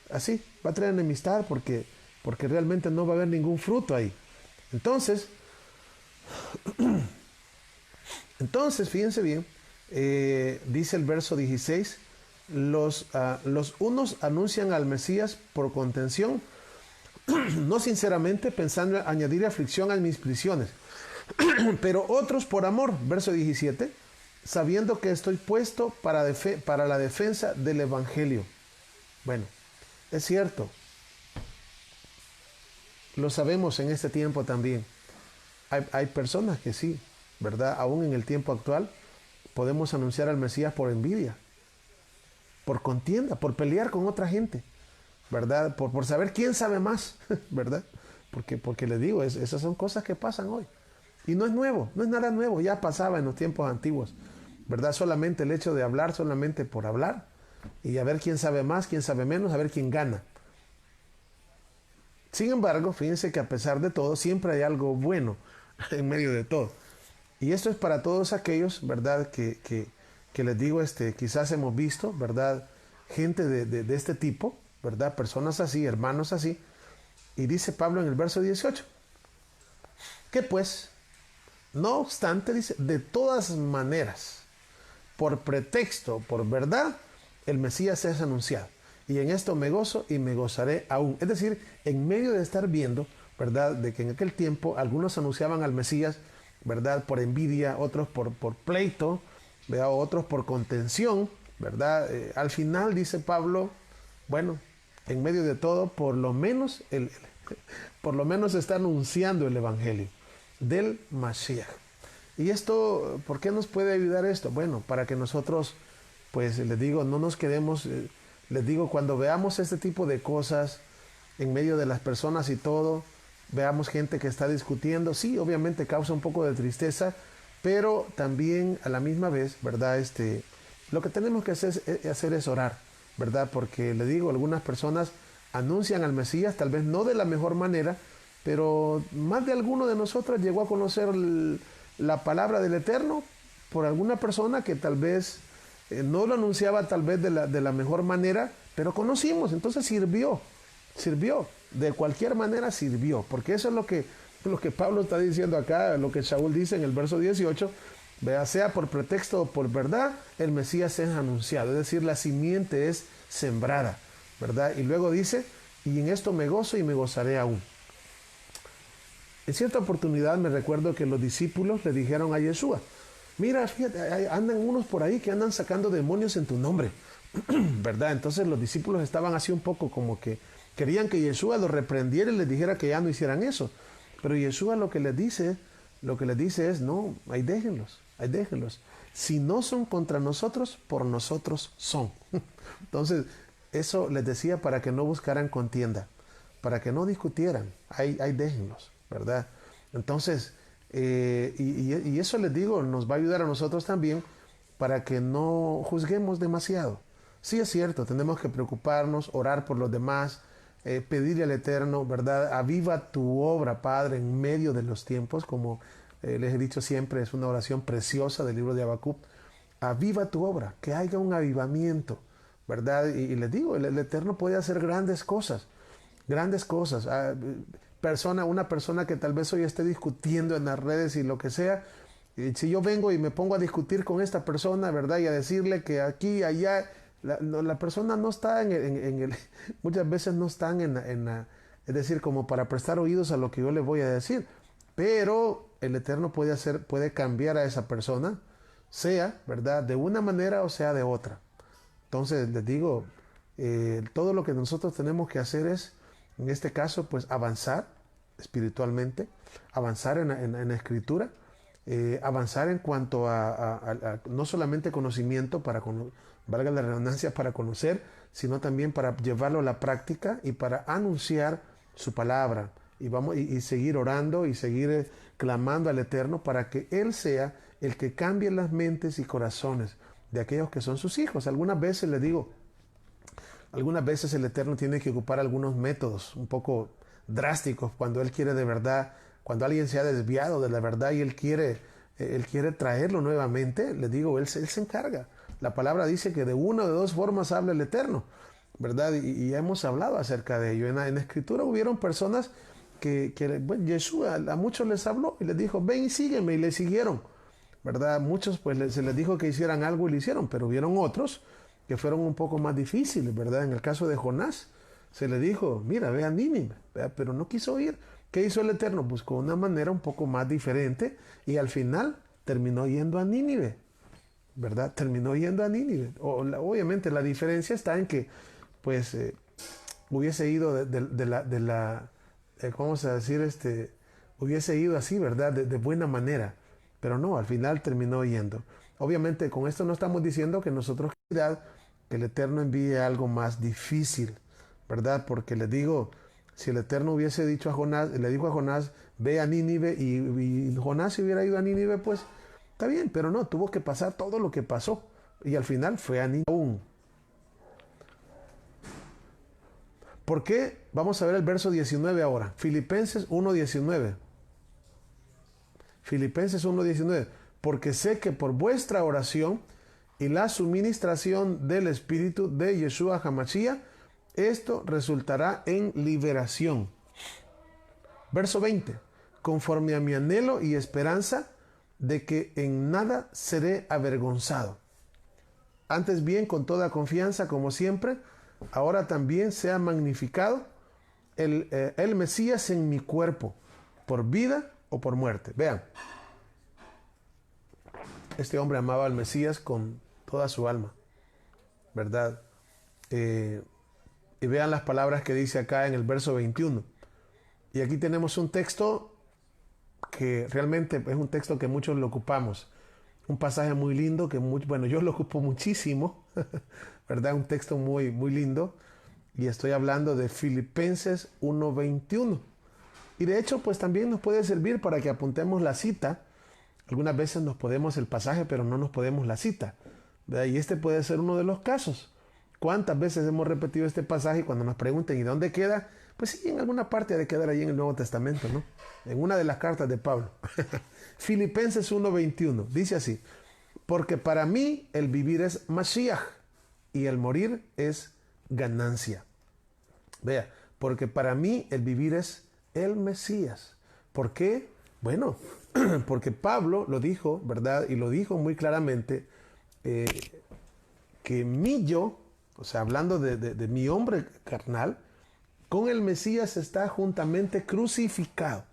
así, va a traer enemistad porque realmente no va a haber ningún fruto ahí. Entonces, fíjense bien, dice el verso 16, los unos anuncian al Mesías por contención, no sinceramente, pensando en añadir aflicción a mis prisiones, pero otros por amor, verso 17, sabiendo que estoy puesto para la defensa del Evangelio. Bueno, es cierto, lo sabemos en este tiempo también. Hay personas que sí, ¿verdad? Aún en el tiempo actual podemos anunciar al Mesías por envidia, por contienda, por pelear con otra gente, ¿verdad? Por saber quién sabe más, ¿verdad? Porque les digo, esas son cosas que pasan hoy. Y no es nuevo, no es nada nuevo, ya pasaba en los tiempos antiguos, ¿verdad? Solamente el hecho de hablar solamente por hablar y a ver quién sabe más, quién sabe menos, a ver quién gana. Sin embargo, fíjense que a pesar de todo, siempre hay algo bueno en medio de todo. Y esto es para todos aquellos, ¿verdad? Que les digo, quizás hemos visto, ¿verdad? Gente de este tipo, ¿verdad? Personas así, hermanos así. Y dice Pablo en el verso 18, que pues, no obstante, dice, de todas maneras, por pretexto, por verdad, el Mesías es anunciado. Y en esto me gozo y me gozaré aún. Es decir, en medio de estar viendo, ¿verdad? De que en aquel tiempo algunos anunciaban al Mesías, ¿verdad? Por envidia, otros por pleito, ¿verdad? Otros por contención, ¿verdad? Al final dice Pablo, bueno, en medio de todo, por lo menos está anunciando el Evangelio del Mashiach. Y esto, ¿por qué nos puede ayudar esto? Bueno, para que nosotros, pues les digo, no nos quedemos, les digo, cuando veamos este tipo de cosas en medio de las personas y todo, veamos gente que está discutiendo, sí, obviamente causa un poco de tristeza, pero también a la misma vez, ¿verdad? Lo que tenemos que hacer es orar, ¿verdad? Porque le digo, algunas personas anuncian al Mesías, tal vez no de la mejor manera, pero más de alguno de nosotros llegó a conocer la palabra del Eterno por alguna persona que tal vez no lo anunciaba tal vez de la mejor manera, pero conocimos, entonces sirvió, de cualquier manera sirvió, porque eso es lo que Pablo está diciendo acá, lo que Shaul dice en el verso 18, vea, sea por pretexto o por verdad, el Mesías es anunciado, es decir, la simiente es sembrada, ¿verdad? Y luego dice, y en esto me gozo y me gozaré aún. En cierta oportunidad me recuerdo que los discípulos le dijeron a Yeshua, mira, fíjate, andan unos por ahí que andan sacando demonios en tu nombre, ¿verdad? Entonces los discípulos estaban así un poco como que querían que Yeshua los reprendiera y les dijera que ya no hicieran eso. Pero Yeshua lo que les dice es, no, ahí déjenlos. Si no son contra nosotros, por nosotros son. Entonces, eso les decía para que no buscaran contienda, para que no discutieran, ahí déjenlos, ¿verdad? Entonces, y eso les digo, nos va a ayudar a nosotros también para que no juzguemos demasiado. Sí es cierto, tenemos que preocuparnos, orar por los demás, pedirle al Eterno, ¿verdad? Aviva tu obra, Padre, en medio de los tiempos, como les he dicho siempre, es una oración preciosa del libro de Habacuc. Aviva tu obra, que haya un avivamiento, ¿verdad? Y les digo, el Eterno puede hacer grandes cosas. Una persona que tal vez hoy esté discutiendo en las redes y lo que sea, y si yo vengo y me pongo a discutir con esta persona, ¿verdad? Y a decirle que aquí, allá, la persona no está muchas veces no están es decir, como para prestar oídos a lo que yo le voy a decir, pero el Eterno puede cambiar a esa persona, sea, ¿verdad? De una manera o sea de otra. Entonces les digo, todo lo que nosotros tenemos que hacer es, en este caso, pues avanzar espiritualmente, avanzar en la escritura, avanzar en cuanto a no solamente conocimiento, valga la redundancia, para conocer, sino también para llevarlo a la práctica y para anunciar su palabra. Y seguir orando y seguir clamando al Eterno para que Él sea el que cambie las mentes y corazones de aquellos que son sus hijos. Algunas veces les digo, algunas veces el Eterno tiene que ocupar algunos métodos un poco drásticos cuando Él quiere de verdad, cuando alguien se ha desviado de la verdad y Él quiere traerlo nuevamente, les digo, Él se encarga. La palabra dice que de una o de dos formas habla el Eterno, ¿verdad? Y hemos hablado acerca de ello. En la Escritura hubieron personas bueno, Yeshua a muchos les habló y les dijo, ven y sígueme, y le siguieron, ¿verdad? Muchos pues se les dijo que hicieran algo y lo hicieron, pero hubieron otros que fueron un poco más difíciles, ¿verdad? En el caso de Jonás, se le dijo, mira, ve a Nínive, ¿verdad? Pero no quiso ir. ¿Qué hizo el Eterno? Buscó una manera un poco más diferente y al final terminó yendo a Nínive, ¿verdad? Terminó yendo a Nínive. Obviamente la diferencia está en que, pues, hubiese ido ¿cómo se decir? Hubiese ido así, ¿verdad? De buena manera. Pero no, al final terminó yendo. Obviamente con esto no estamos diciendo que nosotros que el Eterno envíe algo más difícil, ¿verdad? Porque les digo, si el Eterno hubiese dicho a Jonás, le dijo a Jonás, ve a Nínive, y Jonás si hubiera ido a Nínive, pues está bien, pero no, tuvo que pasar todo lo que pasó. Y al final fue a Nínive aún. ¿Por qué? Vamos a ver el verso 19 ahora. Filipenses 1:19. Filipenses 1:19. Porque sé que por vuestra oración y la suministración del Espíritu de Yeshua HaMashiach, esto resultará en liberación. Verso 20. Conforme a mi anhelo y esperanza de que en nada seré avergonzado. Antes bien, con toda confianza, como siempre, ahora también sea magnificado el Mesías en mi cuerpo, por vida o por muerte. Vean, este hombre amaba al Mesías con toda su alma, ¿verdad? Y vean las palabras que dice acá en el verso 21. Y aquí tenemos un texto que realmente es un texto que muchos lo ocupamos. Un pasaje muy lindo que, bueno, yo lo ocupo muchísimo, ¿verdad? Un texto muy, muy lindo. Y estoy hablando de Filipenses 1:21. Y de hecho, pues también nos puede servir para que apuntemos la cita. Algunas veces nos podemos el pasaje, pero no nos podemos la cita, ¿verdad? Y este puede ser uno de los casos. ¿Cuántas veces hemos repetido este pasaje y cuando nos pregunten ¿y dónde queda? Pues sí, en alguna parte ha de quedar ahí en el Nuevo Testamento, ¿no? En una de las cartas de Pablo. Filipenses 1:21. Dice así, porque para mí el vivir es Mashiach y el morir es ganancia. Vea, porque para mí el vivir es el Mesías. ¿Por qué? Bueno, porque Pablo lo dijo, ¿verdad? Y lo dijo muy claramente, que mi yo, o sea, hablando de mi hombre carnal, con el Mesías está juntamente crucificado.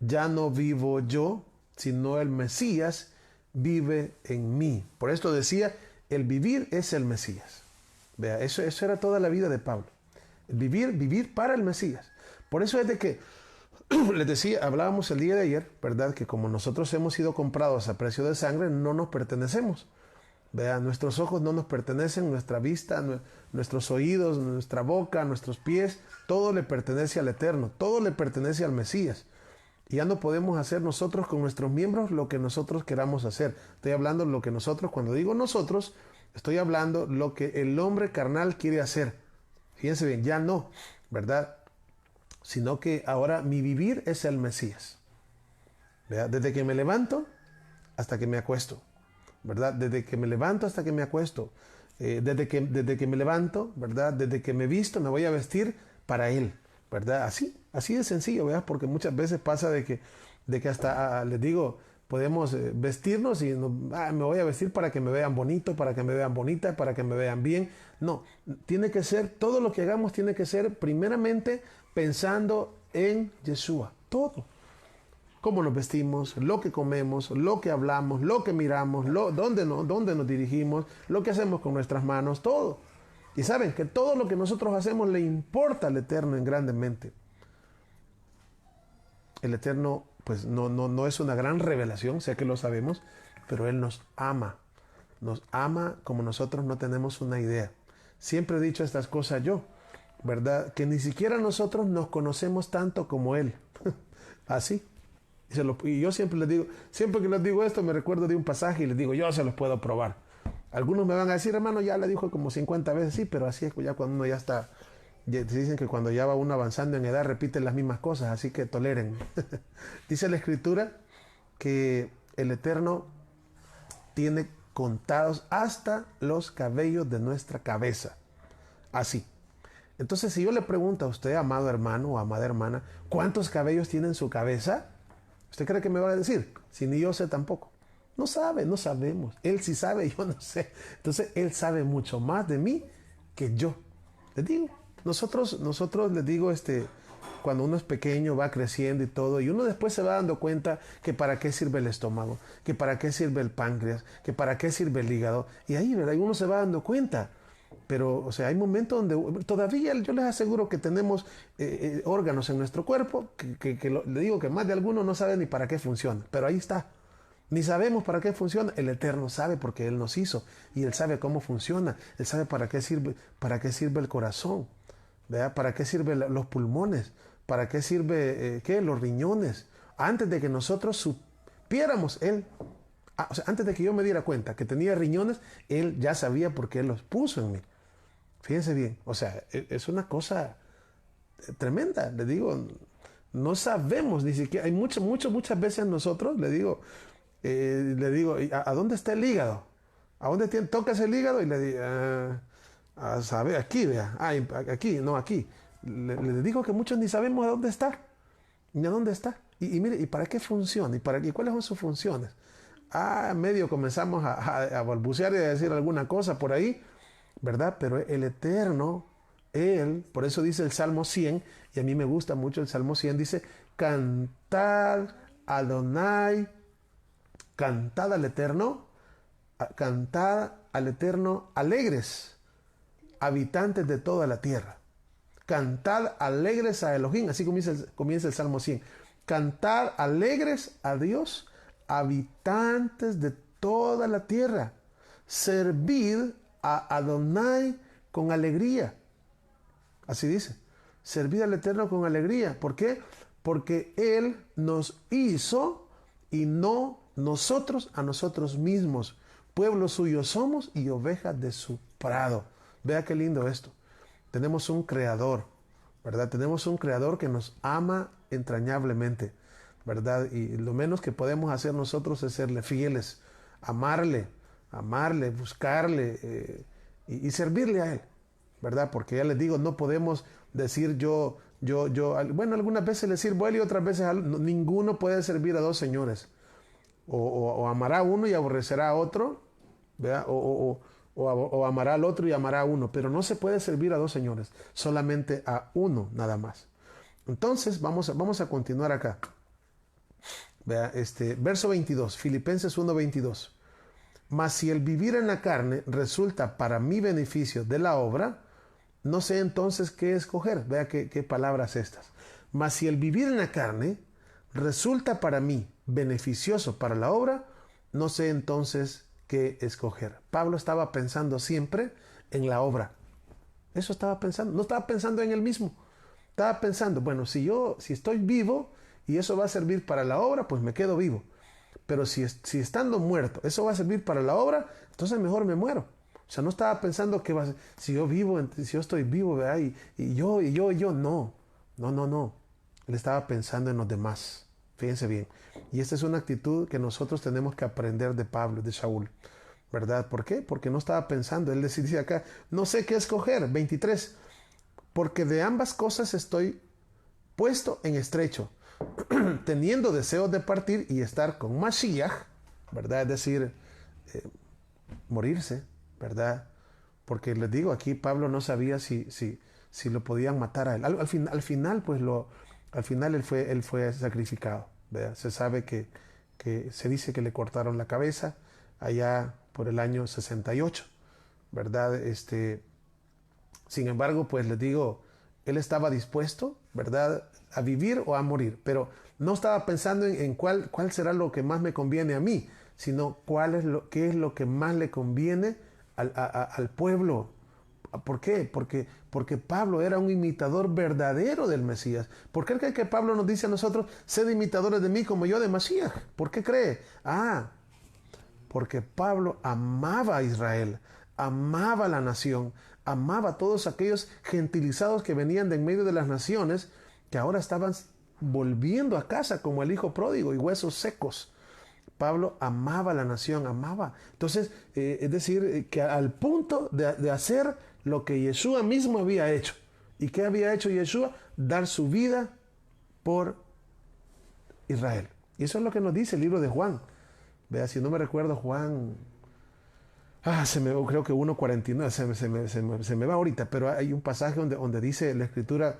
Ya no vivo yo, sino el Mesías vive en mí. Por esto decía, el vivir es el Mesías. Vea, eso era toda la vida de Pablo. El vivir para el Mesías. Por eso es de que, les decía, hablábamos el día de ayer, ¿verdad? Que como nosotros hemos sido comprados a precio de sangre, no nos pertenecemos. Vea, nuestros ojos no nos pertenecen, nuestra vista, nuestros oídos, nuestra boca, nuestros pies, todo le pertenece al Eterno, todo le pertenece al Mesías. Y ya no podemos hacer nosotros con nuestros miembros lo que nosotros queramos hacer. Estoy hablando lo que nosotros, cuando digo nosotros, estoy hablando lo que el hombre carnal quiere hacer. Fíjense bien, ya no, ¿verdad? Sino que ahora mi vivir es el Mesías. ¿Verdad? Desde que me levanto hasta que me acuesto. ¿Verdad? Desde que me levanto hasta que me acuesto. Desde que me levanto, ¿verdad? Desde que me visto, me voy a vestir para Él. ¿Verdad? Así de sencillo, ¿verdad? Porque muchas veces pasa de que hasta, les digo, podemos vestirnos y me voy a vestir para que me vean bonito, para que me vean bonita, para que me vean bien. No, tiene que ser, todo lo que hagamos tiene que ser primeramente pensando en Yeshua. Todo. Cómo nos vestimos, lo que comemos, lo que hablamos, lo que miramos, dónde nos dirigimos, lo que hacemos con nuestras manos, todo. Y saben que todo lo que nosotros hacemos le importa al Eterno en grandemente. El Eterno, pues no es una gran revelación, sé que lo sabemos, pero Él nos ama. Nos ama como nosotros no tenemos una idea. Siempre he dicho estas cosas yo, ¿verdad? Que ni siquiera nosotros nos conocemos tanto como Él. Así. Y yo siempre les digo, siempre que les digo esto, me recuerdo de un pasaje y les digo, yo se los puedo probar. Algunos me van a decir, hermano, ya le dijo como 50 veces, sí, pero así es ya cuando uno ya está, ya te dicen que cuando ya va uno avanzando en edad repiten las mismas cosas, así que toleren. Dice la Escritura que el Eterno tiene contados hasta los cabellos de nuestra cabeza. así. Entonces, si yo le pregunto a usted, amado hermano o amada hermana, ¿cuántos cabellos tiene en su cabeza? ¿Usted cree que me va a decir? Si ni yo sé tampoco. No sabe, no sabemos. Él sí sabe, yo no sé. Entonces, Él sabe mucho más de mí que yo. Les digo, nosotros les digo, cuando uno es pequeño, va creciendo y todo, y uno después se va dando cuenta que para qué sirve el estómago, que para qué sirve el páncreas, que para qué sirve el hígado. Y ahí, ¿verdad? Y uno se va dando cuenta. Pero, o sea, hay momentos donde todavía yo les aseguro que tenemos órganos en nuestro cuerpo le digo que más de algunos no saben ni para qué funciona. Pero ahí está. Ni sabemos para qué funciona. El Eterno sabe porque Él nos hizo. Y Él sabe cómo funciona. Él sabe para qué sirve el corazón. ¿Verdad? Para qué sirven los pulmones. Para qué sirve los riñones. Antes de que nosotros supiéramos, Él... o sea, antes de que yo me diera cuenta que tenía riñones, Él ya sabía por qué Él los puso en mí. Fíjense bien, o sea, es una cosa tremenda, le digo, no sabemos ni siquiera, hay muchas veces nosotros, le digo, ¿a dónde está el hígado? ¿A dónde tocas el hígado? Y le digo, a saber, aquí, vea, aquí, no aquí. Le digo que muchos ni sabemos a dónde está, ni a dónde está. Y mire, ¿y para qué funciona? ¿Y cuáles son sus funciones? Medio comenzamos a balbucear y a decir alguna cosa por ahí, ¿verdad? Pero el Eterno, Él, por eso dice el Salmo 100, y a mí me gusta mucho el Salmo 100, dice, cantad Adonai, cantad al Eterno alegres, habitantes de toda la tierra. Cantad alegres a Elohim, así comienza el Salmo 100. Cantad alegres a Dios, habitantes de toda la tierra. Servid a Adonai con alegría. Así dice. Servid al Eterno con alegría. ¿Por qué? Porque Él nos hizo y no nosotros a nosotros mismos. Pueblo suyo somos y ovejas de su prado. Vea qué lindo esto. Tenemos un creador, ¿verdad? Tenemos un creador que nos ama entrañablemente, ¿verdad? Y lo menos que podemos hacer nosotros es serle fieles, amarle, buscarle y servirle a Él, ¿verdad? Porque ya les digo, no podemos decir bueno, algunas veces le sirvo a Él y otras veces ninguno puede servir a dos señores. O amará a uno y aborrecerá a otro, ¿verdad? O amará al otro y amará a uno, pero no se puede servir a dos señores, solamente a uno nada más. Entonces, vamos a continuar acá. Vea, verso 22, Filipenses 1:22. Mas si el vivir en la carne resulta para mi beneficio de la obra, no sé entonces qué escoger. Vea qué palabras estas. Mas si el vivir en la carne resulta para mí beneficioso para la obra, no sé entonces qué escoger. Pablo estaba pensando siempre en la obra. Eso estaba pensando. No estaba pensando en él mismo. Estaba pensando, bueno, si estoy vivo y eso va a servir para la obra, pues me quedo vivo. Pero si estando muerto, eso va a servir para la obra, entonces mejor me muero. O sea, no estaba pensando que si yo estoy vivo, ¿verdad? Y yo, no. No. Él estaba pensando en los demás. Fíjense bien. Y esta es una actitud que nosotros tenemos que aprender de Pablo, de Saúl, ¿verdad? ¿Por qué? Porque no estaba pensando. Él dice acá, no sé qué escoger. 23. Porque de ambas cosas estoy puesto en estrecho, teniendo deseos de partir y estar con Mashiach, ¿verdad? Es decir, morirse, ¿verdad? Porque les digo, aquí Pablo no sabía si lo podían matar a él. Al final, él fue sacrificado, ¿verdad? Se sabe que se dice que le cortaron la cabeza allá por el año 68, ¿verdad? Sin embargo, pues les digo, él estaba dispuesto, ¿verdad?, a vivir o a morir, pero no estaba pensando en cuál será lo que más me conviene a mí, sino qué es lo que más le conviene al pueblo. ¿Por qué? Porque Pablo era un imitador verdadero del Mesías. ¿Por qué cree que Pablo nos dice a nosotros, sed imitadores de mí como yo de Mesías? ¿Por qué cree? Porque Pablo amaba a Israel, amaba a la nación, amaba a todos aquellos gentilizados que venían de en medio de las naciones, que ahora estaban volviendo a casa como el hijo pródigo y huesos secos. Pablo amaba a la nación, amaba. Entonces, es decir, que al punto de hacer lo que Yeshua mismo había hecho. ¿Y qué había hecho Yeshua? Dar su vida por Israel. Y eso es lo que nos dice el libro de Juan. Vea, si no me recuerdo, Juan... creo que 1.49, se me va ahorita, pero hay un pasaje donde dice la Escritura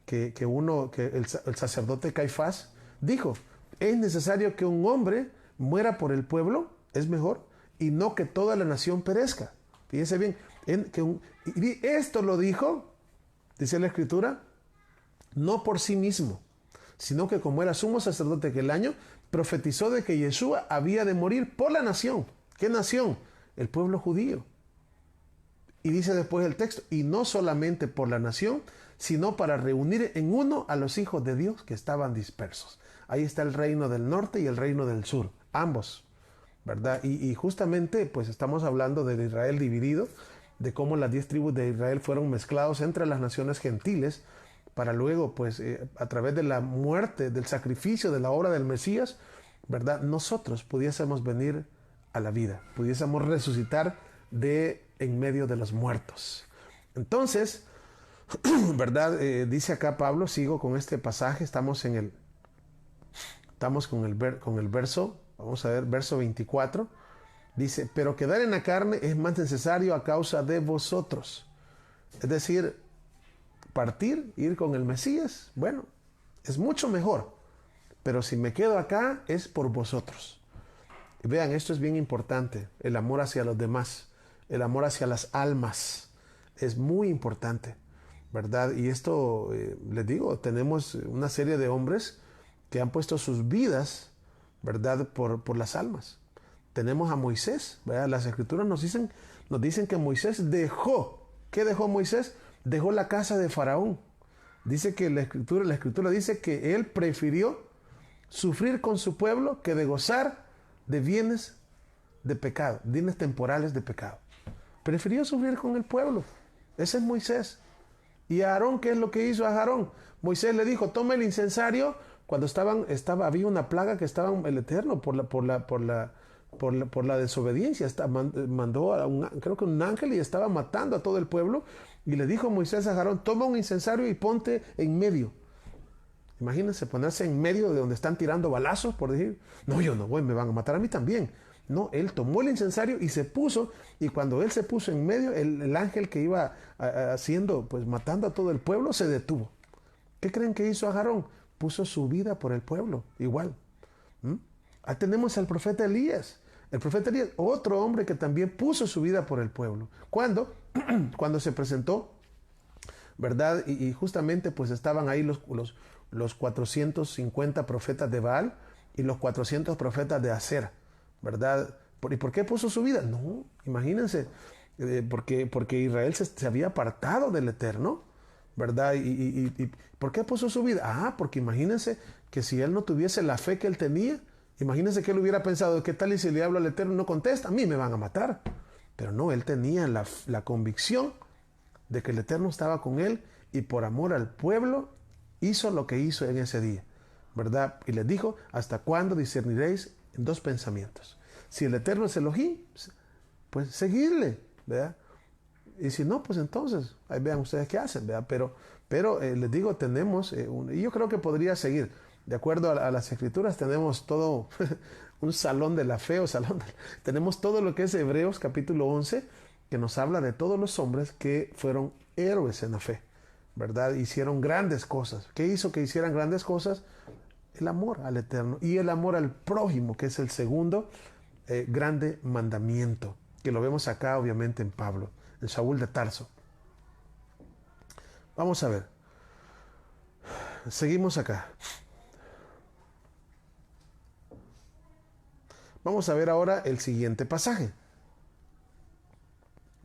que el sacerdote Caifás dijo, es necesario que un hombre muera por el pueblo, es mejor, y no que toda la nación perezca. Fíjense bien, y esto lo dijo, dice la Escritura, no por sí mismo, sino que como era sumo sacerdote aquel año, profetizó de que Yeshua había de morir por la nación. ¿Qué nación? El pueblo judío. Y dice después el texto, y no solamente por la nación, sino para reunir en uno a los hijos de Dios que estaban dispersos. Ahí está el reino del norte y el reino del sur, ambos, ¿verdad? Y justamente pues estamos hablando de Israel dividido, de cómo las 10 tribus de Israel fueron mezclados entre las naciones gentiles, para luego pues a través de la muerte, del sacrificio, de la obra del Mesías, ¿verdad? Nosotros pudiésemos venir a la vida, pudiésemos resucitar de en medio de los muertos. Entonces, ¿verdad? Dice acá Pablo, sigo con este pasaje, estamos con el verso, vamos a ver, verso 24, dice, pero quedar en la carne es más necesario a causa de vosotros. Es decir, partir, ir con el Mesías, bueno, es mucho mejor, pero si me quedo acá es por vosotros. Y vean, esto es bien importante, el amor hacia los demás, el amor hacia las almas, es muy importante, ¿verdad? Y esto, les digo, tenemos una serie de hombres que han puesto sus vidas, ¿verdad?, por las almas. Tenemos a Moisés, ¿verdad? Las Escrituras nos dicen que Moisés dejó, ¿qué dejó Moisés? Dejó la casa de Faraón. Dice que la Escritura dice que él prefirió sufrir con su pueblo que de gozar de bienes de pecado, bienes temporales de pecado. Prefirió sufrir con el pueblo. Ese es Moisés. ¿Y a Aarón qué es lo que hizo a Aarón? Moisés le dijo, toma el incensario. Cuando había una plaga que estaba el Eterno por la desobediencia. Mandó creo que un ángel y estaba matando a todo el pueblo. Y le dijo Moisés a Aarón, toma un incensario y ponte en medio. Imagínense ponerse en medio de donde están tirando balazos, por decir, no, yo no voy, me van a matar a mí también. No, él tomó el incensario y se puso, y cuando él se puso en medio, el ángel que iba haciendo, pues matando a todo el pueblo, se detuvo. ¿Qué creen que hizo Aarón? Puso su vida por el pueblo, igual. Ahí tenemos al profeta Elías. El profeta Elías, otro hombre que también puso su vida por el pueblo. ¿Cuándo? Cuando se presentó, ¿verdad? Y justamente pues estaban ahí los 450 profetas de Baal y los 400 profetas de Acera, ¿verdad? ¿Y por qué puso su vida? No, imagínense, porque Israel se había apartado del Eterno, ¿verdad? ¿Y por qué puso su vida? Porque imagínense que si él no tuviese la fe que él tenía, imagínense que él hubiera pensado, ¿qué tal y si le hablo al Eterno y no contesta? A mí me van a matar. Pero no, él tenía la convicción de que el Eterno estaba con él y por amor al pueblo hizo lo que hizo en ese día, ¿verdad? Y les dijo, ¿hasta cuándo discerniréis en dos pensamientos? Si el Eterno es Elohim, pues seguirle, ¿verdad? Y si no, pues entonces, ahí vean ustedes qué hacen, ¿verdad? Pero les digo, tenemos, y yo creo que podría seguir, de acuerdo a las Escrituras, tenemos todo un salón de la fe, tenemos todo lo que es Hebreos capítulo 11, que nos habla de todos los hombres que fueron héroes en la fe, ¿verdad? Hicieron grandes cosas. ¿Qué hizo que hicieran grandes cosas? El amor al Eterno y el amor al prójimo, que es el segundo grande mandamiento, que lo vemos acá obviamente en Pablo, en Saúl de Tarso. Vamos a ver. Seguimos acá. Vamos a ver ahora el siguiente pasaje.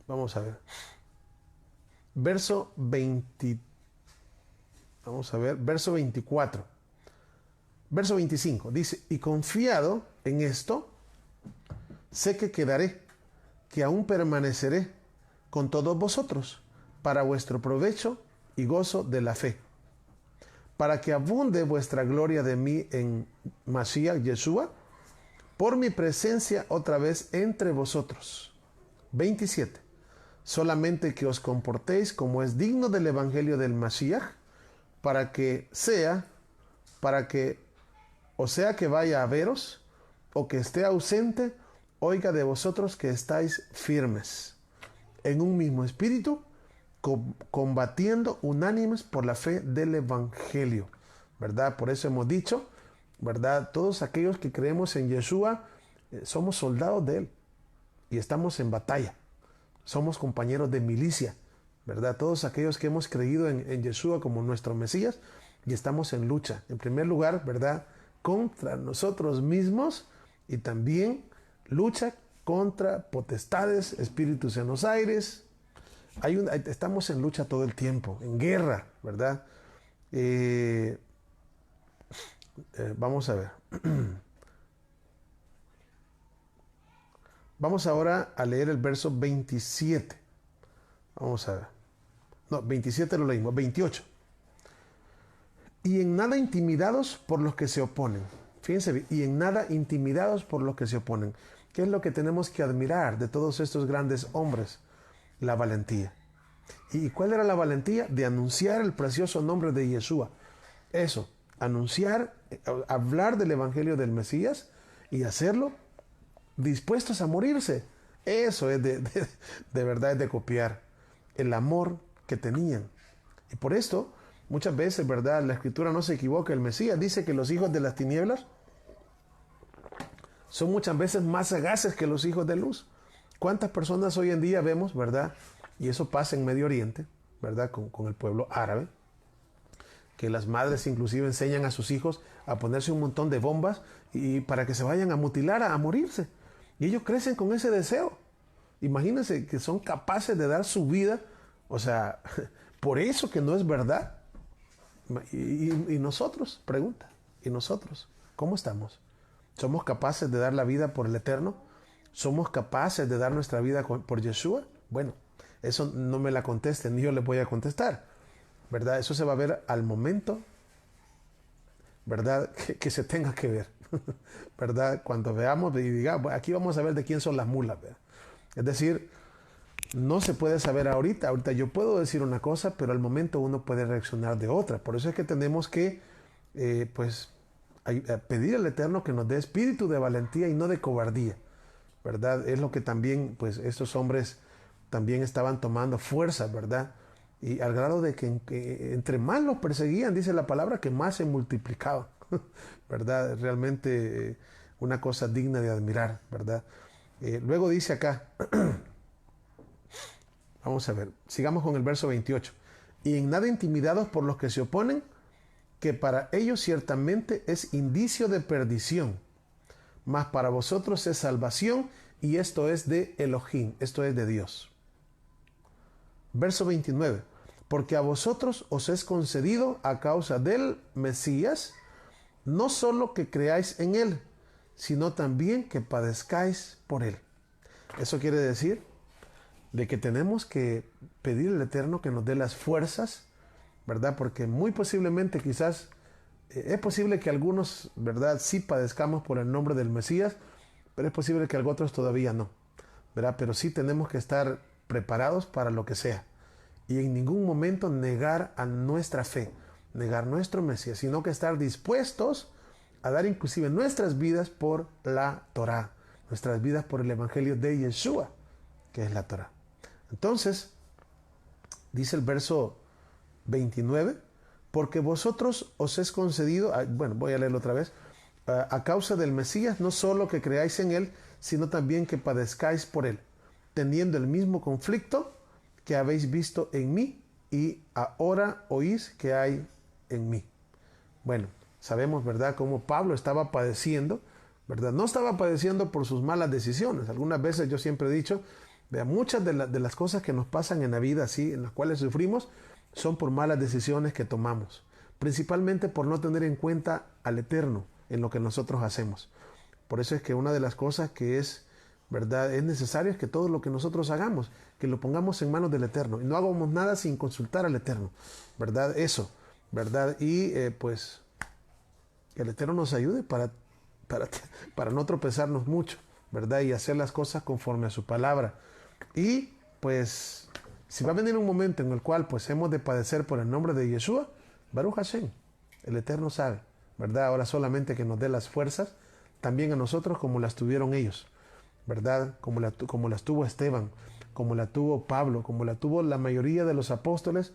Vamos a ver. Verso 20. Vamos a ver, verso 24. Verso 25. Dice, y confiado en esto, sé que quedaré, que aún permaneceré con todos vosotros, para vuestro provecho y gozo de la fe, para que abunde vuestra gloria de mí en Mashiach Yeshua, por mi presencia otra vez entre vosotros. 27. solamente que os comportéis como es digno del evangelio del Mashiach, o sea que vaya a veros, o que esté ausente, oiga de vosotros que estáis firmes, en un mismo espíritu, combatiendo unánimes por la fe del evangelio, ¿verdad? Por eso hemos dicho, ¿verdad? Todos aquellos que creemos en Yeshua, somos soldados de él y estamos en batalla. Somos compañeros de milicia, ¿verdad? Todos aquellos que hemos creído en Yeshua como nuestro Mesías y estamos en lucha. En primer lugar, ¿verdad? Contra nosotros mismos y también lucha contra potestades, espíritus en los aires. Estamos en lucha todo el tiempo, en guerra, ¿verdad? Vamos a ver. Vamos ahora a leer el verso 27. Vamos a ver. No, 27 lo leímos. 28. Y en nada intimidados por los que se oponen. Fíjense bien. Y en nada intimidados por los que se oponen. ¿Qué es lo que tenemos que admirar de todos estos grandes hombres? La valentía. ¿Y cuál era la valentía? De anunciar el precioso nombre de Yeshua. Eso. Anunciar, hablar del evangelio del Mesías y hacerlo dispuestos a morirse. Eso es de verdad, es de copiar el amor que tenían. Y por esto, muchas veces, ¿verdad? La Escritura no se equivoca. El Mesías dice que los hijos de las tinieblas son muchas veces más sagaces que los hijos de luz. ¿Cuántas personas hoy en día vemos, verdad? Y eso pasa en Medio Oriente, ¿verdad? Con el pueblo árabe, que las madres inclusive enseñan a sus hijos a ponerse un montón de bombas y para que se vayan a mutilar, a morirse. Y ellos crecen con ese deseo. Imagínense que son capaces de dar su vida, o sea, por eso que no es verdad. Y nosotros, pregunta, ¿y nosotros cómo estamos? ¿Somos capaces de dar la vida por el Eterno? ¿Somos capaces de dar nuestra vida por Yeshua? Bueno, eso no me la contesten, ni yo les voy a contestar, ¿verdad? Eso se va a ver al momento, ¿verdad? Que se tenga que ver, ¿verdad? Cuando veamos y digamos, aquí vamos a ver de quién son las mulas, ¿verdad? Es decir, no se puede saber ahorita. Ahorita yo puedo decir una cosa, pero al momento uno puede reaccionar de otra. Por eso es que tenemos que, pedir al Eterno que nos dé espíritu de valentía y no de cobardía, ¿verdad? Es lo que también, pues, estos hombres también estaban tomando fuerza, ¿verdad? Y al grado de que entre más los perseguían, dice la palabra, que más se multiplicaban, ¿verdad? Realmente una cosa digna de admirar, ¿verdad? Luego dice acá, vamos a ver, sigamos con el verso 28. Y en nada intimidados por los que se oponen, que para ellos ciertamente es indicio de perdición, mas para vosotros es salvación, y esto es de Elohim, esto es de Dios. Verso 29. Porque a vosotros os es concedido a causa del Mesías, no solo que creáis en él, sino también que padezcáis por él. Eso quiere decir de que tenemos que pedir al Eterno que nos dé las fuerzas, ¿verdad? Porque muy posiblemente quizás es posible que algunos, ¿verdad? Sí padezcamos por el nombre del Mesías, pero es posible que otros todavía no, ¿verdad? Pero sí tenemos que estar preparados para lo que sea y en ningún momento negar a nuestra fe, negar nuestro Mesías, sino que estar dispuestos a dar inclusive nuestras vidas por la Torá, nuestras vidas por el Evangelio de Yeshua, que es la Torá. Entonces, dice el verso 29, porque vosotros os es concedido, bueno, voy a leerlo otra vez, a causa del Mesías, no solo que creáis en él, sino también que padezcáis por él, teniendo el mismo conflicto que habéis visto en mí y ahora oís que hay en mí. Bueno, sabemos, ¿verdad?, cómo Pablo estaba padeciendo, ¿verdad? No estaba padeciendo por sus malas decisiones. Algunas veces yo siempre he dicho, vea, muchas de las cosas que nos pasan en la vida, así, en las cuales sufrimos, son por malas decisiones que tomamos, principalmente por no tener en cuenta al Eterno en lo que nosotros hacemos. Por eso es que una de las cosas que es, ¿verdad?, es necesario es que todo lo que nosotros hagamos, que lo pongamos en manos del Eterno y no hagamos nada sin consultar al Eterno, ¿verdad? Eso, ¿verdad? Y pues que el Eterno nos ayude para no tropezarnos mucho, ¿verdad? Y hacer las cosas conforme a su palabra. Y pues si va a venir un momento en el cual pues hemos de padecer por el nombre de Yeshua, Baruch Hashem, el Eterno sabe, ¿verdad? Ahora solamente que nos dé las fuerzas, también a nosotros como las tuvieron ellos, ¿verdad? Como las tuvo Esteban, como la tuvo Pablo, como la tuvo la mayoría de los apóstoles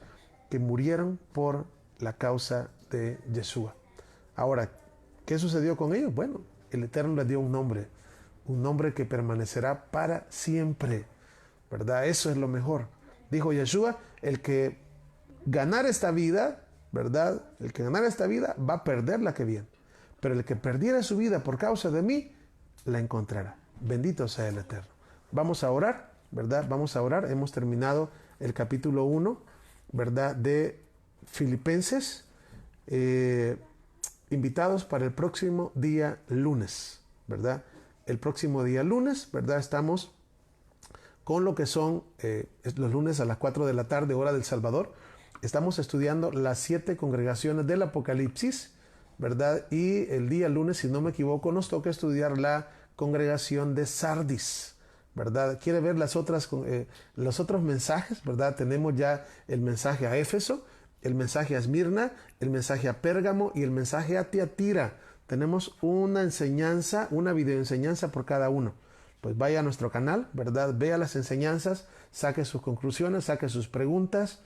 que murieron por la causa de Yeshua. Ahora, ¿qué sucedió con ellos? Bueno, el Eterno les dio un nombre que permanecerá para siempre, ¿verdad? Eso es lo mejor. Dijo Yeshua, el que ganar esta vida, ¿verdad? El que ganar esta vida va a perder la que viene. Pero el que perdiera su vida por causa de mí, la encontrará. Bendito sea el Eterno. Vamos a orar, ¿verdad? Vamos a orar. Hemos terminado el capítulo 1, ¿verdad? De Filipenses. Invitados para el próximo día lunes, ¿verdad? El próximo día lunes, ¿verdad? Estamos con lo que son los lunes a las 4 de la tarde, hora del Salvador. Estamos estudiando las 7 congregaciones del Apocalipsis, ¿verdad? Y el día lunes, si no me equivoco, nos toca estudiar la congregación de Sardis, ¿verdad? ¿Quiere ver los otros mensajes, ¿verdad? Tenemos ya el mensaje a Éfeso, el mensaje a Esmirna, el mensaje a Pérgamo y el mensaje a Tiatira. Tenemos una enseñanza, una videoenseñanza por cada uno. Pues vaya a nuestro canal, ¿verdad? Vea las enseñanzas, saque sus conclusiones, saque sus preguntas,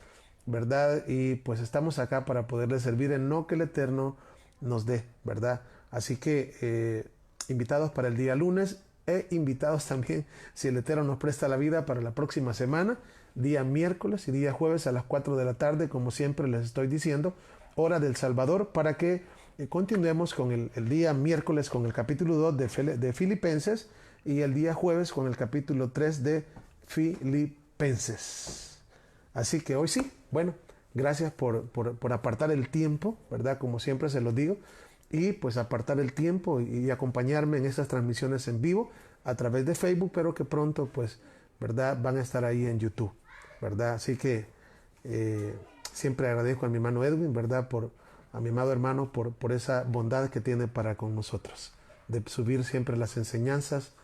¿verdad? Y pues estamos acá para poderle servir en lo que el Eterno nos dé, ¿verdad? Así que invitados para el día lunes e invitados también, si el Eterno nos presta la vida, para la próxima semana, día miércoles y día jueves a las 4 de la tarde, como siempre les estoy diciendo, hora del Salvador, para que continuemos con el día miércoles con el capítulo 2 de Filipenses y el día jueves con el capítulo 3 de Filipenses. Así que hoy sí, bueno, gracias por apartar el tiempo, ¿verdad? Como siempre se los digo, y pues apartar el tiempo y acompañarme en estas transmisiones en vivo a través de Facebook, pero que pronto pues, ¿verdad? Van a estar ahí en YouTube, ¿verdad? Así que siempre agradezco a mi hermano Edwin, ¿verdad? A mi amado hermano por esa bondad que tiene para con nosotros, de subir siempre las enseñanzas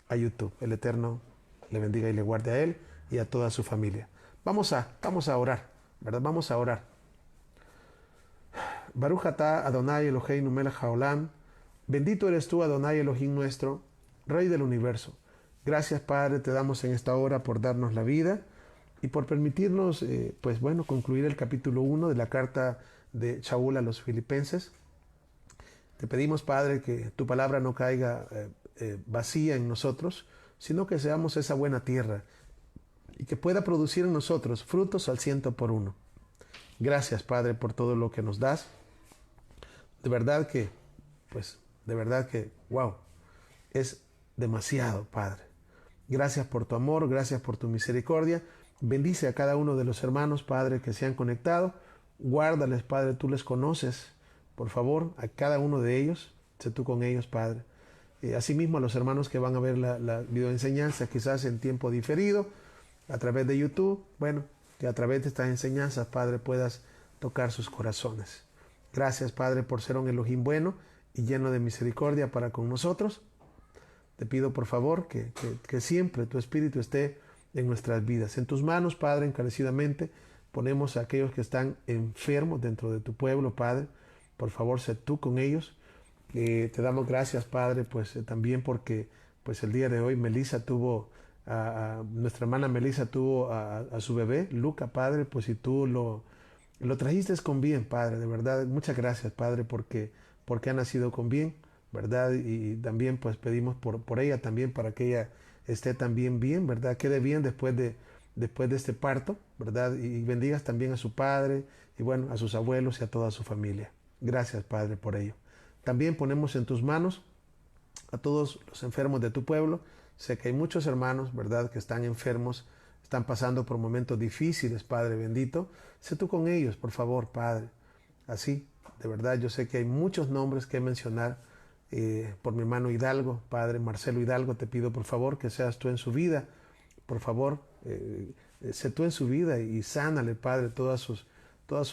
a YouTube. El Eterno le bendiga y le guarde a él y a toda su familia. Vamos a orar, ¿verdad? Vamos a orar. Baruch atah Adonai Eloheinu melech haolam. Bendito eres tú, Adonai Elohim nuestro, Rey del universo. Gracias, Padre, te damos en esta hora por darnos la vida y por permitirnos, pues bueno, concluir el capítulo 1 de la carta de Shaul a los Filipenses. Te pedimos, Padre, que tu palabra no caiga vacía en nosotros, sino que seamos esa buena tierra y que pueda producir en nosotros frutos al 100%. Gracias, Padre, por todo lo que nos das. De verdad que, wow, es demasiado, Padre. Gracias por tu amor, gracias por tu misericordia. Bendice a cada uno de los hermanos, Padre, que se han conectado. Guárdales, Padre, tú les conoces. Por favor, a cada uno de ellos, sé tú con ellos, Padre. Asimismo, a los hermanos que van a ver la videoenseñanza, quizás en tiempo diferido, a través de YouTube, bueno, que a través de estas enseñanzas, Padre, puedas tocar sus corazones. Gracias, Padre, por ser un Elohim bueno y lleno de misericordia para con nosotros. Te pido, por favor, que siempre tu Espíritu esté en nuestras vidas. En tus manos, Padre, encarecidamente, ponemos a aquellos que están enfermos dentro de tu pueblo, Padre. Por favor, sé tú con ellos. Te damos gracias, Padre, pues también porque pues el día de hoy nuestra hermana Melissa tuvo a su bebé, Luca, Padre, pues si tú lo trajiste con bien, Padre, de verdad. Muchas gracias, Padre, porque ha nacido con bien, ¿verdad? Y también pues pedimos por ella también, para que ella esté también bien, ¿verdad? Quede bien después de este parto, ¿verdad? Y bendigas también a su padre y bueno, a sus abuelos y a toda su familia. Gracias, Padre, por ello. También ponemos en tus manos a todos los enfermos de tu pueblo. Sé que hay muchos hermanos, ¿verdad?, que están enfermos, están pasando por momentos difíciles, Padre bendito. Sé tú con ellos, por favor, Padre. Así, de verdad, yo sé que hay muchos nombres que mencionar por mi hermano Hidalgo, Padre Marcelo Hidalgo. Te pido, por favor, que seas tú en su vida. Por favor, sé tú en su vida y sánale, Padre, todas sus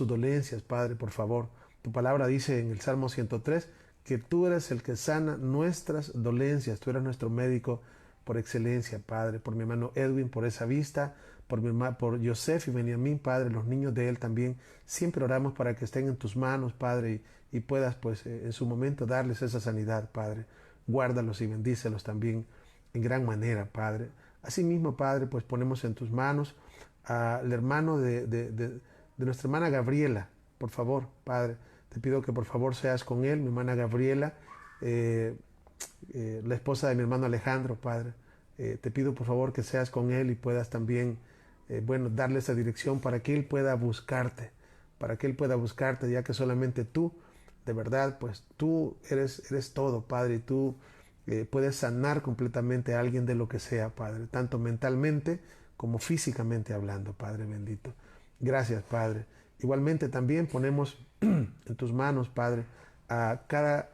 dolencias, Padre, por favor. Tu palabra dice en el Salmo 103 que tú eres el que sana nuestras dolencias. Tú eres nuestro médico por excelencia, Padre. Por mi hermano Edwin, por esa vista, por Yosef y Benjamín, Padre, los niños de él también. Siempre oramos para que estén en tus manos, Padre, y puedas, pues, en su momento darles esa sanidad, Padre. Guárdalos y bendícelos también en gran manera, Padre. Asimismo, Padre, pues ponemos en tus manos al hermano de nuestra hermana Gabriela. Por favor, Padre, te pido que por favor seas con él, mi hermana Gabriela, la esposa de mi hermano Alejandro, Padre. Te pido por favor que seas con él y puedas también, darle esa dirección para que él pueda buscarte, ya que solamente tú, de verdad, pues tú eres todo, Padre, y tú puedes sanar completamente a alguien de lo que sea, Padre, tanto mentalmente como físicamente hablando, Padre bendito. Gracias, Padre. Igualmente también ponemos en tus manos, Padre, a cada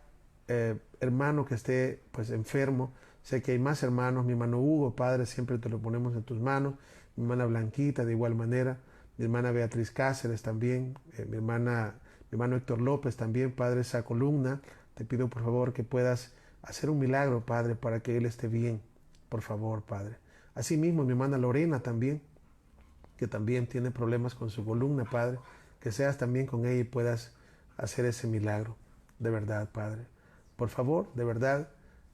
hermano que esté, pues, enfermo. Sé que hay más hermanos, mi hermano Hugo, Padre, siempre te lo ponemos en tus manos, mi hermana Blanquita de igual manera, mi hermana Beatriz Cáceres también, mi hermano Héctor López también, Padre, esa columna, te pido por favor que puedas hacer un milagro, Padre, para que él esté bien, por favor, Padre. Asimismo, mi hermana Lorena también, que también tiene problemas con su columna, Padre, que seas también con ella y puedas hacer ese milagro, de verdad, Padre. Por favor, de verdad,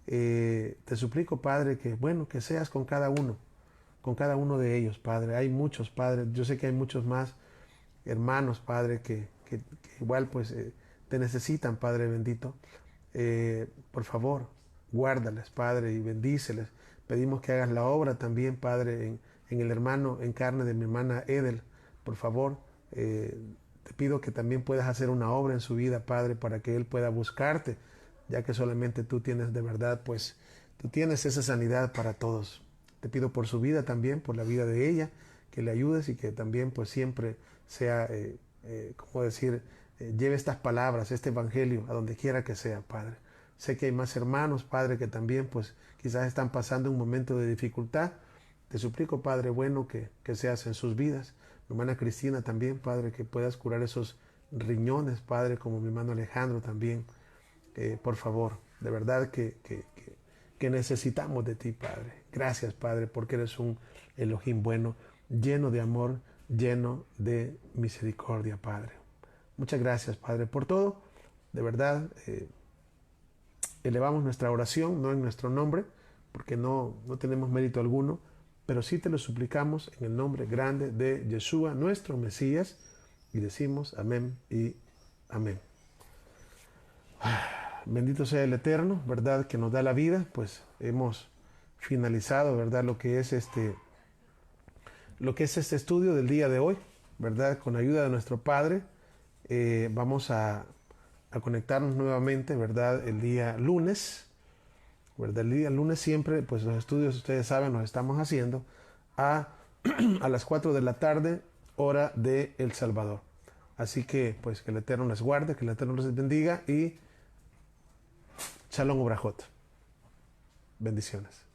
te suplico, Padre, que seas con cada uno de ellos, Padre. Hay muchos, Padre, yo sé que hay muchos más hermanos, Padre, que igual, pues, te necesitan, Padre bendito. Por favor, guárdales, Padre, y bendíceles. Pedimos que hagas la obra también, Padre, en el hermano en carne de mi hermana Edel. Por favor, te pido que también puedas hacer una obra en su vida, Padre, para que él pueda buscarte, ya que solamente tú tienes de verdad, pues, tú tienes esa sanidad para todos. Te pido por su vida también, por la vida de ella, que le ayudes y que también, pues, siempre sea, lleve estas palabras, este evangelio, a donde quiera que sea, Padre. Sé que hay más hermanos, Padre, que también, pues, quizás están pasando un momento de dificultad. Te suplico, Padre bueno, que seas en sus vidas. Mi hermana Cristina también, Padre, que puedas curar esos riñones, Padre, como mi hermano Alejandro también. Por favor, de verdad que necesitamos de ti, Padre. Gracias, Padre, porque eres un Elohim bueno, lleno de amor, lleno de misericordia, Padre. Muchas gracias, Padre, por todo. De verdad, elevamos nuestra oración, no en nuestro nombre, porque no tenemos mérito alguno, pero sí te lo suplicamos en el nombre grande de Yeshua, nuestro Mesías, y decimos amén y amén. Bendito sea el Eterno, ¿verdad?, que nos da la vida. Pues hemos finalizado, ¿verdad?, lo que es este estudio del día de hoy, ¿verdad? Con ayuda de nuestro Padre, vamos a conectarnos nuevamente, ¿verdad?, el día lunes, ¿verdad? El día lunes siempre, pues los estudios, ustedes saben, los estamos haciendo a las 4 de la tarde, hora de El Salvador. Así que, pues, que el Eterno les guarde, que el Eterno les bendiga y Shalom Ubrajot. Bendiciones.